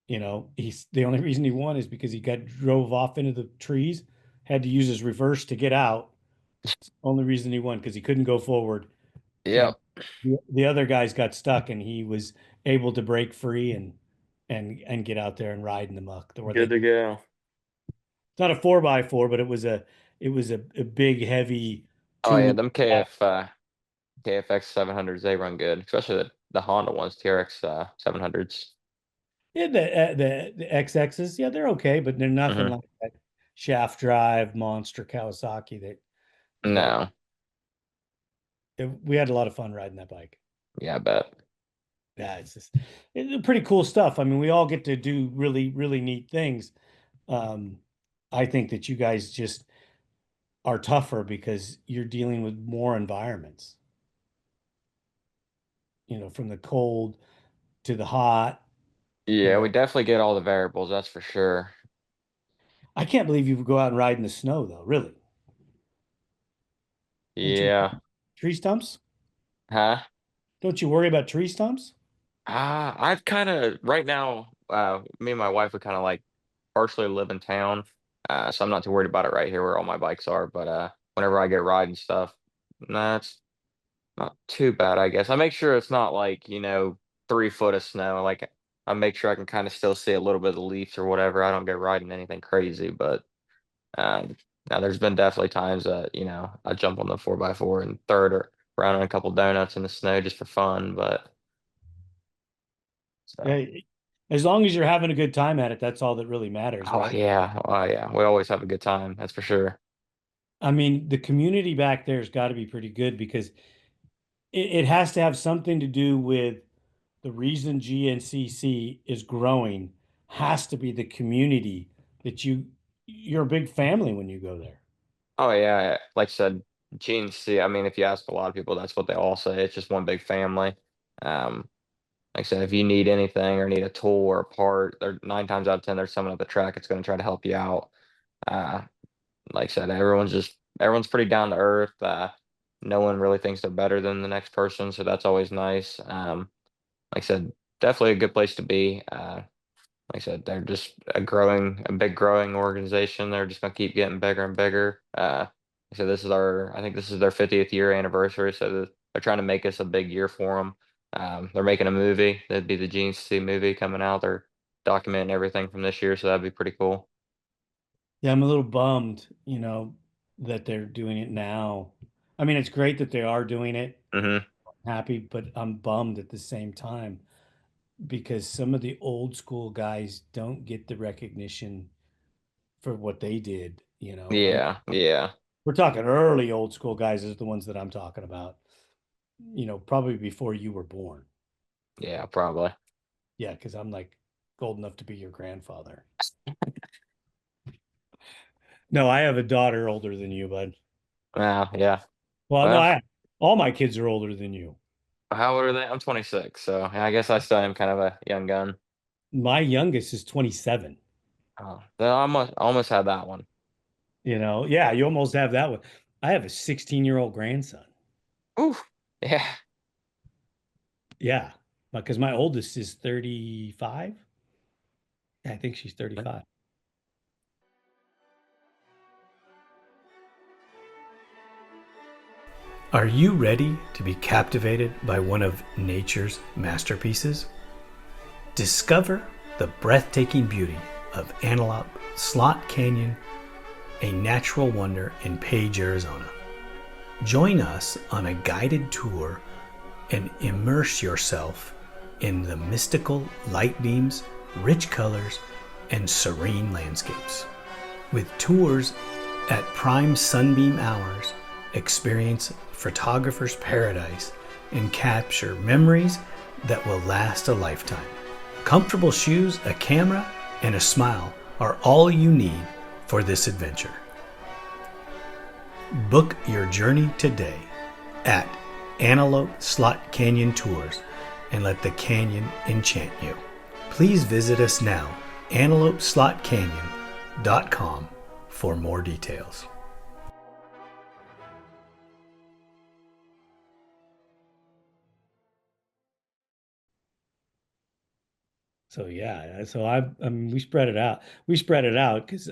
He's the only reason he won is because he got drove off into the trees, had to use his reverse to get out. Only reason he won because he couldn't go forward, and Yep. the other guys got stuck, and he was able to break free and get out there and ride in the muck. Where they, Good it's to go. not a 4x4, but it was a big heavy Oh yeah, two. them KFX 700s, they run good, especially the Honda ones, TRX 700s. Yeah, the XXs, yeah, they're okay, but they're nothing Hmm. like that shaft drive monster Kawasaki that you got to. No. We had a lot of fun riding that bike. Yeah, I bet. Yeah, it's pretty cool stuff. I mean, we all get to do really, really neat things. Um, I think that you guys just are tougher because you're dealing with more environments, from the cold to the hot. You Yeah, we know, definitely get all the variables, that's for sure. I can't believe you would go out and ride in the snow, though, really. Don't you Yeah. tree stumps? Huh? Don't you worry about tree stumps? I've kind of right now, me and my wife would kind of like partially live in town. So I'm not too worried about it right here where all my bikes are, but whenever I get riding stuff, nah, it's not too bad, I guess. I make sure it's not like, 3 foot of snow. Like I make sure I can kind of still see a little bit of the leaves or whatever. I don't get riding anything crazy, but um now there's been definitely times that, I jump on the 4x4 and third or around in a couple donuts in the snow just for fun. But so Yeah, as long as you're having a good time at it, that's all that really matters, oh right? yeah. Oh yeah. We always have a good time, that's for sure. I mean, the community back there's got to be pretty good because it has to have something to do with the reason GNCC is growing has to be the community that you're a big family when you go there. Oh yeah. Like I said, GNC, I mean, if you ask a lot of people, that's what they all say. It's just one big family. Um, like I said, if you need anything or need a tool or a part, there 9 times out of 10, there's someone at the track that's going to try to help you out. Uh, like I said, everyone's pretty down to earth. No one really thinks they're better than the next person, so that's always nice. Like I said, definitely a good place to be. Like I said, they're just a big growing organization. They're just gonna keep getting bigger and bigger. So I think this is their 50th year anniversary. So they're trying to make us a big year for them. They're making a movie. That'd be the Gene C movie coming out. They're documenting everything from this year, so that'd be pretty cool. Yeah, I'm a little bummed, that they're doing it now. I mean, it's great that they are doing it. Hmm. Happy, but I'm bummed at the same time because some of the old school guys don't get the recognition for what they did. Yeah, yeah, We're talking early old school guys is the ones that I'm talking about. Probably before you were born. yeah, probably. Yeah, because I'm like old enough to be your grandfather. No, I have a daughter older than you, bud. Yeah. Well, no, Well, all my kids are older than you. how old are they? I'm 26, so yeah, I guess I still am kind of a young gun. My youngest is 27. Oh, I almost had that one. Yeah, you almost have that one. I have a 16-year-old grandson. Ooh, yeah. Yeah, because my oldest is 35. Yeah, I think she's 35. Are you ready to be captivated by one of nature's masterpieces? Discover the breathtaking beauty of Antelope Slot Canyon, a natural wonder in Page, Arizona. Join us on a guided tour and immerse yourself in the mystical light beams, rich colors, and serene landscapes. With tours at prime sunbeam hours, experience photographer's paradise and capture memories that will last a lifetime. Comfortable shoes, a camera, and a smile are all you need for this adventure. Book your journey today at Antelope Slot Canyon Tours and let the canyon enchant you. Please visit us now, antelopeslotcanyon.com, for more details. So yeah, I mean, we spread it out. We spread it out because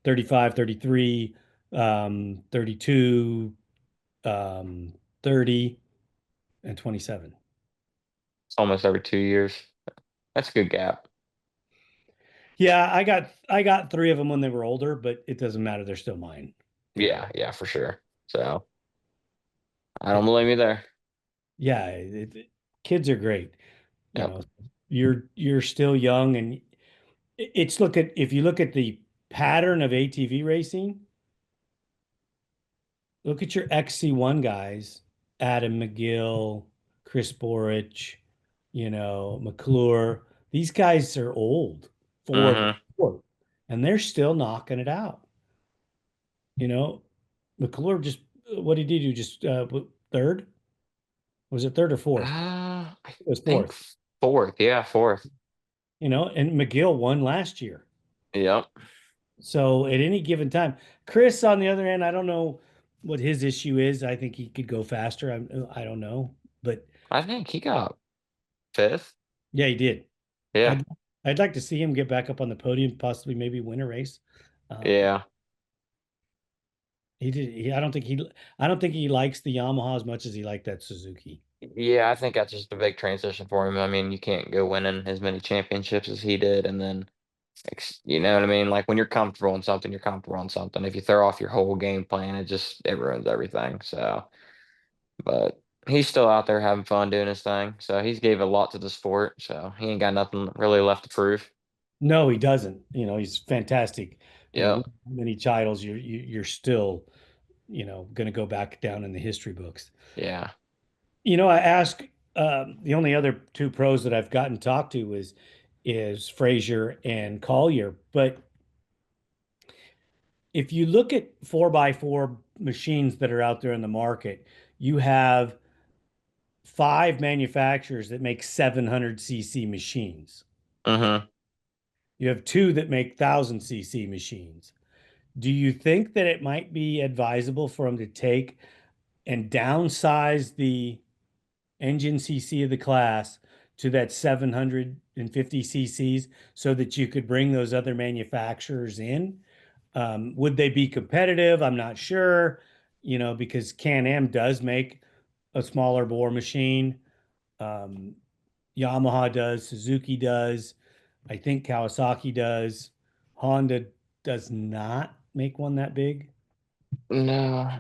35, 33, 32, 30, and 27. It's almost every 2 years. That's a good gap. Yeah, I got three of them when they were older, but it doesn't matter. They're still mine, you know. Yeah, yeah, for sure. So I don't But blame you there. yeah, kids are great. You Yep. know, you're still young, and it's look at if you look at the pattern of ATV racing, look at your XC1 guys, Adam McGill, Chris Borich, McClure. These guys are old for the Hmm. sport, and they're still knocking it out. You know, McClure just what did he do? Just third? Was it third or fourth? I It was think fourth. fourth. Yeah, fourth. And McGill won last year. Yep. So at any given time, Chris, on the other hand, I don't know what his issue is. I think he could go faster. I don't know, but I think he got fifth. yeah, he did. Yeah. I'd I'd like to see him get back up on the podium, possibly maybe win a race. Um, Yeah. he did. I don't think he likes the Yamaha as much as he liked that Suzuki. Yeah, I think that's just a big transition for him. I mean, you can't go winning as many championships as he did, and then, you know what I mean? Like when you're comfortable in something, you're comfortable in something. If you throw off your whole game plan, it ruins everything. So, but he's still out there having fun doing his thing. So he's gave a lot to the sport. So he ain't got nothing really left to prove. No, he doesn't. He's fantastic. Yep. Many titles. You're still, going to go back down in the history books. Yeah. I ask the only other two pros that I've gotten talked to is Frazier and Collier. But if you look at 4x4 machines that are out there in the market, you have five manufacturers that make 700 cc machines. Mm-hmm. You have two that make 1,000 cc machines. Do you think that it might be advisable for them to take and downsize the engine CC of the class to that 750 cc's so that you could bring those other manufacturers in? Would they be competitive? I'm not sure, because Can-Am does make a smaller bore machine. Um, Yamaha does, Suzuki does, I think Kawasaki does. Honda does not make one that big. No.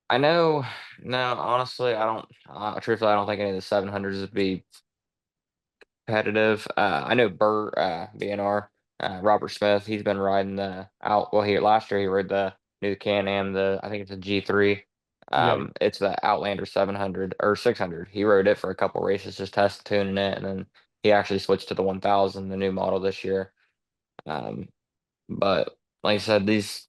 I know. No, honestly, I don't. Truthfully, I don't think any of the 700s would be competitive. I know BNR, Robert Smith. He's been riding the out. Well, he last year he rode the new Can-Am. I think it's a G3. Right. It's the Outlander 700 or 600. He rode it for a couple races, just test tuning it, and then he actually switched to the 1000, the new model this year. Um, but like I said, these.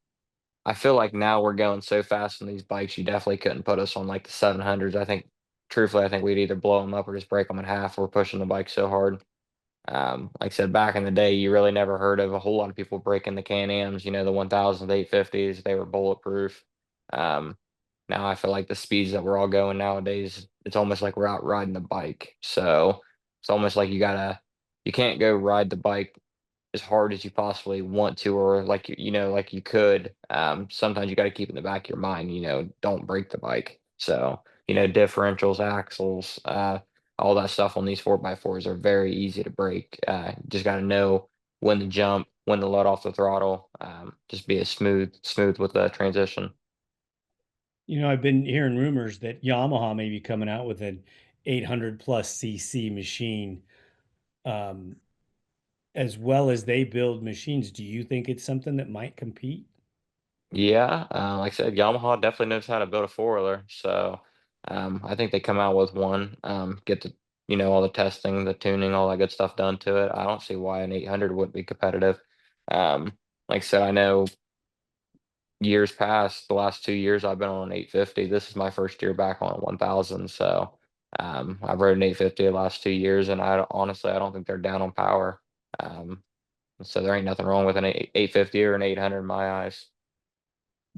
I feel like now we're going so fast on these bikes, you definitely couldn't put us on like the 700s. Truthfully, I think we'd either blow them up or just break them in half. We're pushing the bike so hard. Like I said, back in the day, you really never heard of a whole lot of people breaking the Can-Ams, the 1000s, 850s, they were bulletproof. Um, Now I feel like the speeds that we're all going nowadays, it's almost like we're out riding the bike. So it's almost like you can't go ride the bike as hard as you possibly want to, or like like you could. Sometimes you got to keep in the back of your mind, don't break the bike. So differentials, axles, all that stuff on these 4x4s are very easy to break. Just got to know when to jump, when to let off the throttle. Just be as smooth with the transition. I've been hearing rumors that Yamaha may be coming out with an 800 plus cc machine, um, as well as they build machines. Do you think it's something that might compete? Yeah, like I said, Yamaha definitely knows how to build a four-wheeler. So I think they come out with one, get the all the testing, the tuning, all that good stuff done to it. I don't see why an 800 wouldn't be competitive. Like I said, I know years past, the last 2 years I've been on an 850. This is my first year back on a 1000. So I've rode an 850 the last 2 years, and honestly I don't think they're down on power. Um, so there ain't nothing wrong with an 850 or an 800 in my eyes.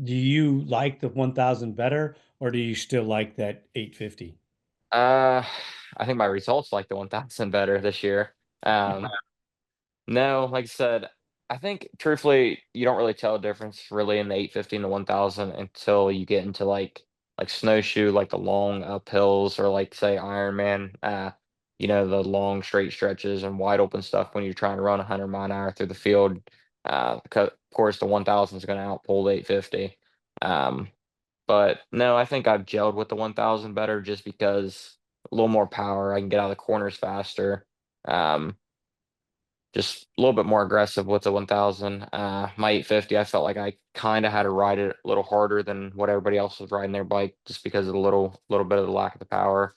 Do you like the 1,000 better, or do you still like that 850? Uh, I think my results like the 1000 better this year. Um, no, like I said, I think truthfully, you don't really tell a difference really in the 850 and the 1000 until you get into like snowshoe, like the long uphills, or like say Ironman, the long straight stretches and wide open stuff when you're trying to run 100-mile-an-hour through the field. Because of course the 1000 is going to outpull the 850. Um, but no, I think I've gelled with the 1000 better just because a little more power. I can get out of the corners faster. Um, just a little bit more aggressive with the 1000. My 850, I felt like I kind of had to ride it a little harder than what everybody else was riding their bike, just because of the little bit of the lack of the power.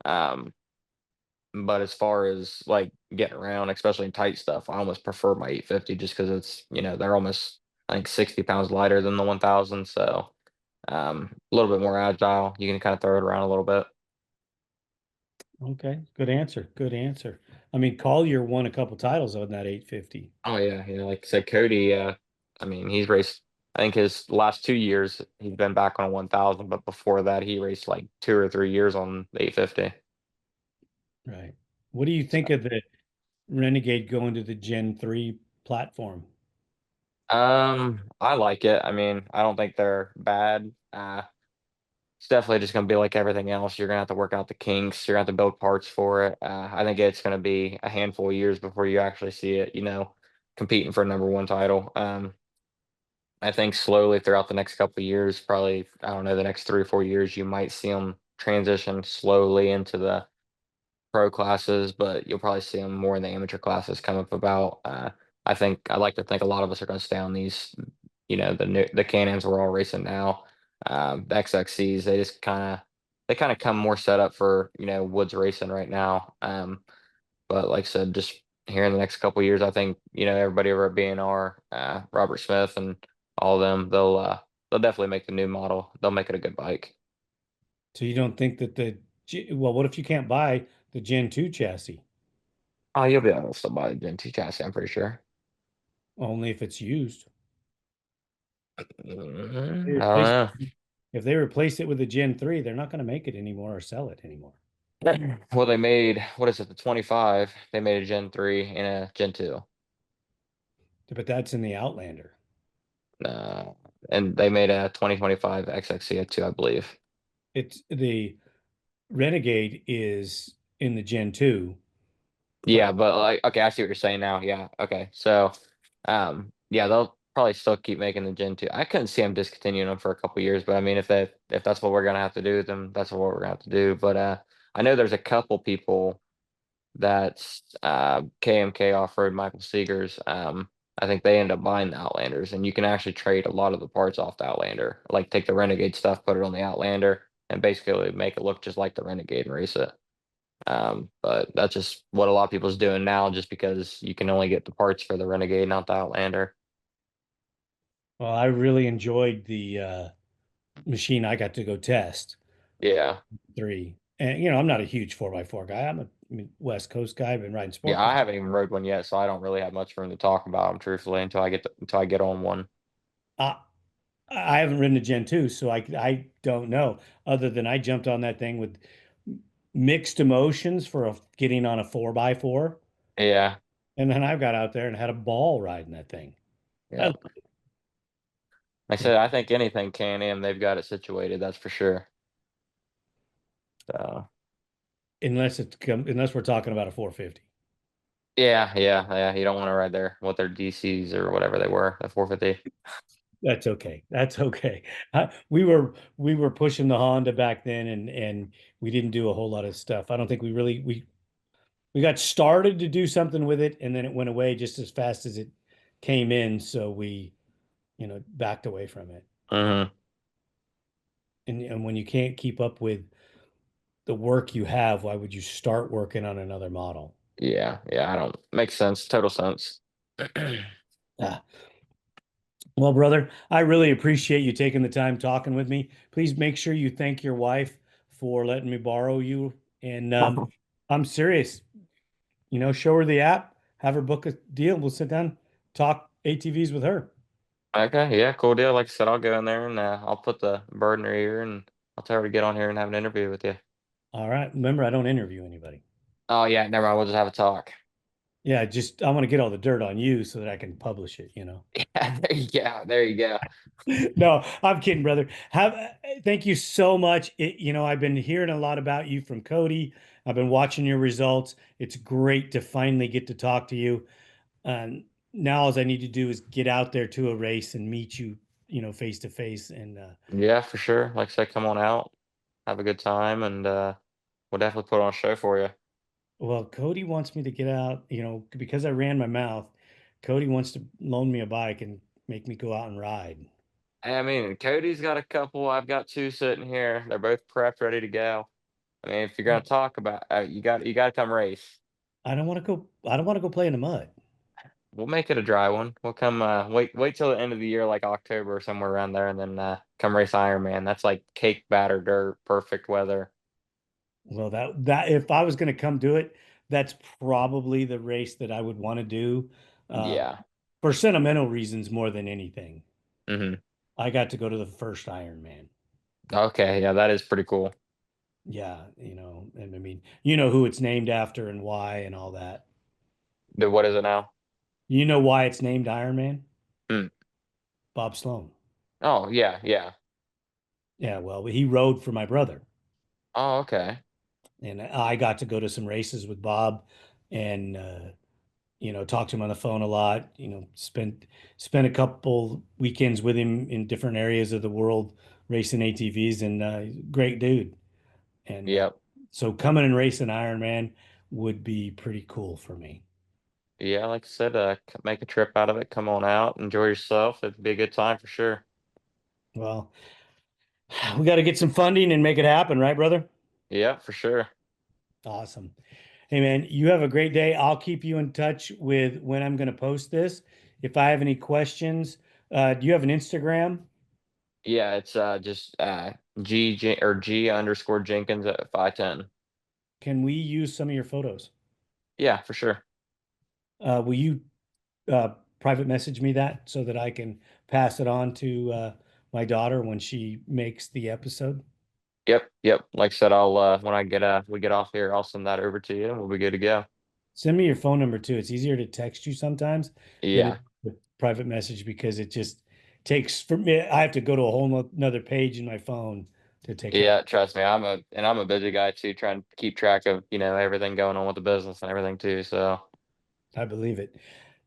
Um, but as far as like getting around, especially in tight stuff, I almost prefer my 850 just because it's, they're almost, I think, 60 pounds lighter than the 1000. So a little bit more agile. You can kind of throw it around a little bit. Okay, good answer. Good answer. I mean, Collier won a couple titles on that 850. Oh yeah, like I said, Cody. I mean, he's raced. I think his last 2 years he's been back on a 1000, but before that he raced like 2 or 3 years on the 850. Right. What do you So, think of the Renegade going to the Gen 3 platform? I like it. I mean, I don't think they're bad. It's definitely just going to be like everything else. You're going to have to work out the kinks. You're going to have to build parts for it. I think it's going to be a handful of years before you actually see it, competing for a number one title. I think slowly throughout the next couple of years, probably, I don't know, the next 3 or 4 years, you might see them transition slowly into the pro classes, but you'll probably see them more in the amateur classes come up about. I like to think a lot of us are going to stay on these, the Can-Ams we're all racing now. The XXCs, they kind of come more set up for, woods racing right now. But like I said, just here in the next couple of years, I think, everybody over at B&R, Robert Smith and all of them, they'll definitely make the new model. They'll make it a good bike. So you don't think that well, what if you can't buy the Gen 2 chassis? Oh, you'll be able to still buy the Gen 2 chassis, I'm pretty sure. Only if it's used. They I don't replace know. If they replace it with a Gen 3, they're not going to make it anymore or sell it anymore. Well, they made, what is it, the 25? They made a Gen 3 and a Gen 2. But that's in the Outlander. Uh, and they made a 2025 XXC too, I believe. It's the Renegade is in the Gen 2, Yeah, but but like, okay, I see what you're saying now. Yeah, okay. So, yeah, they'll probably still keep making the Gen 2. I couldn't see them discontinuing them for a couple years, but I mean, if that's what we're gonna have to do, then that's what we're gonna have to do. But I know there's a couple people that's KMK Off-Road Michael Seegers. I think they end up buying the Outlanders, and you can actually trade a lot of the parts off the Outlander. Like take the Renegade stuff, put it on the Outlander, and basically make it look just like the Renegade and race it. But that's just what a lot of people's doing now, just because you can only get the parts for the Renegade, not the Outlander. well, I really enjoyed the machine I got to go test Yeah, 3. And I'm not a huge 4x4 guy. I'm a West Coast guy. I've been riding sport yeah. I cars. haven't even rode one yet, so I don't really have much room to talk about them, truthfully, until I get on one. Uh, I haven't ridden a Gen 2, so I don't know. Other than I jumped on that thing with mixed emotions for getting on a 4x4. Yeah, And then I got out there and had a ball riding that thing. yeah. I, Like I said, I think anything Can-Am, they've got it situated. That's for sure. So unless we're talking about a 450. yeah, yeah, yeah. You don't want to ride there with their DCs or whatever they were, the 450. That's okay. That's okay. We were pushing the Honda back then, and we didn't do a whole lot of stuff. I don't think we got started to do something with it, and then it went away just as fast as it came in. So we, backed away from it. Hmm. And when you can't keep up with the work you have, why would you start working on another model? Yeah, yeah. I don't makes sense. Total sense. Ah, well, brother, I really appreciate you taking the time talking with me. Please make sure you thank your wife for letting me borrow you. And I'm serious. Show her the app, have her book a deal. We'll sit down, talk ATVs with her. Okay, yeah, cool deal. Like I said, I'll go in there and I'll put the bird in her ear and I'll tell her to get on here and have an interview with you. All right. Remember, I don't interview anybody. Oh yeah, never mind. We'll just have a talk. Yeah, just I want to get all the dirt on you so that I can publish it, Yeah, there you go. There you go. No, I'm kidding, brother. Thank you so much. I've been hearing a lot about you from Cody. I've been watching your results. It's great to finally get to talk to you. And now all I need to do is get out there to a race and meet you, face to face. And Yeah, for sure. Like I said, come on out, have a good time, and we'll definitely put on a show for you. well, Cody wants me to get out, because I ran my mouth. Cody wants to loan me a bike and make me go out and ride. I mean, Cody's got a couple. I've got two sitting here. They're both prepped, ready to go. I mean, if you're gonna talk about, you got to come race. I don't want to go. I don't want to go play in the mud. We'll make it a dry one. We'll come. Wait till the end of the year, like October or somewhere around there, and then come race Ironman. That's like cake batter dirt, perfect weather. Well, that if I was going to come do it, that's probably the race that I would want to do, uh, Yeah. for sentimental reasons more than anything. Hmm. I got to go to the first Ironman. Okay. Yeah, that is pretty cool. Yeah, and I mean, you know who it's named after and why and all that. What is it now? You know why it's named Ironman? Hmm. Bob Sloan. Oh yeah, yeah. Yeah, well, he rode for my brother, Oh, okay. and I got to go to some races with Bob, and talk to him on the phone a lot, spent a couple weekends with him in different areas of the world racing ATVs, and great dude. And Yep. so coming and racing Ironman would be pretty cool for me. Yeah, like I said, make a trip out of it. Come on out, enjoy yourself. It'd be a good time for sure. Well, we got to get some funding and make it happen, right, brother? Yeah, for sure. Awesome. Hey, man, you have a great day. I'll keep you in touch with when I'm going to post this. If I have any questions, do you have an Instagram? Yeah, it's just G underscore Jenkins at 510. Can we use some of your photos? Yeah, for sure. Will you uh, private message me that so that I can pass it on to my daughter when she makes the episode? Yep, yep. Like I said, I'll when we get off here, I'll send that over to you and we'll be good to go. Send me your phone number too. It's easier to text you sometimes than Yeah. it the private message because it just takes for me. I have to go to a whole nother page in my phone to take care. Yeah, trust me, I'm a busy guy too, trying to keep track of, everything going on with the business and everything too. So I believe it.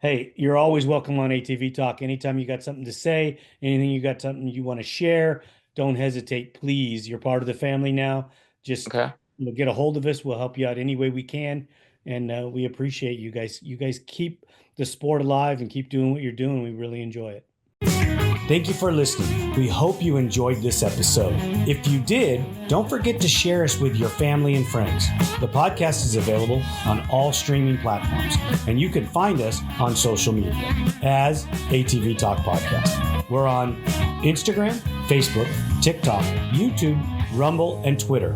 Hey, you're always welcome on ATV Talk. Anytime you got something to say, anything you got something you want to share, don't hesitate, please. You're part of the family now. Just okay. get a hold of us. We'll help you out any way we can, and we appreciate you guys. You guys keep the sport alive and keep doing what you're doing. We really enjoy it. Thank you for listening. We hope you enjoyed this episode. If you did, don't forget to share us with your family and friends. The podcast is available on all streaming platforms, and you can find us on social media as ATV Talk Podcast. We're on Instagram, Facebook, TikTok, YouTube, Rumble, and Twitter.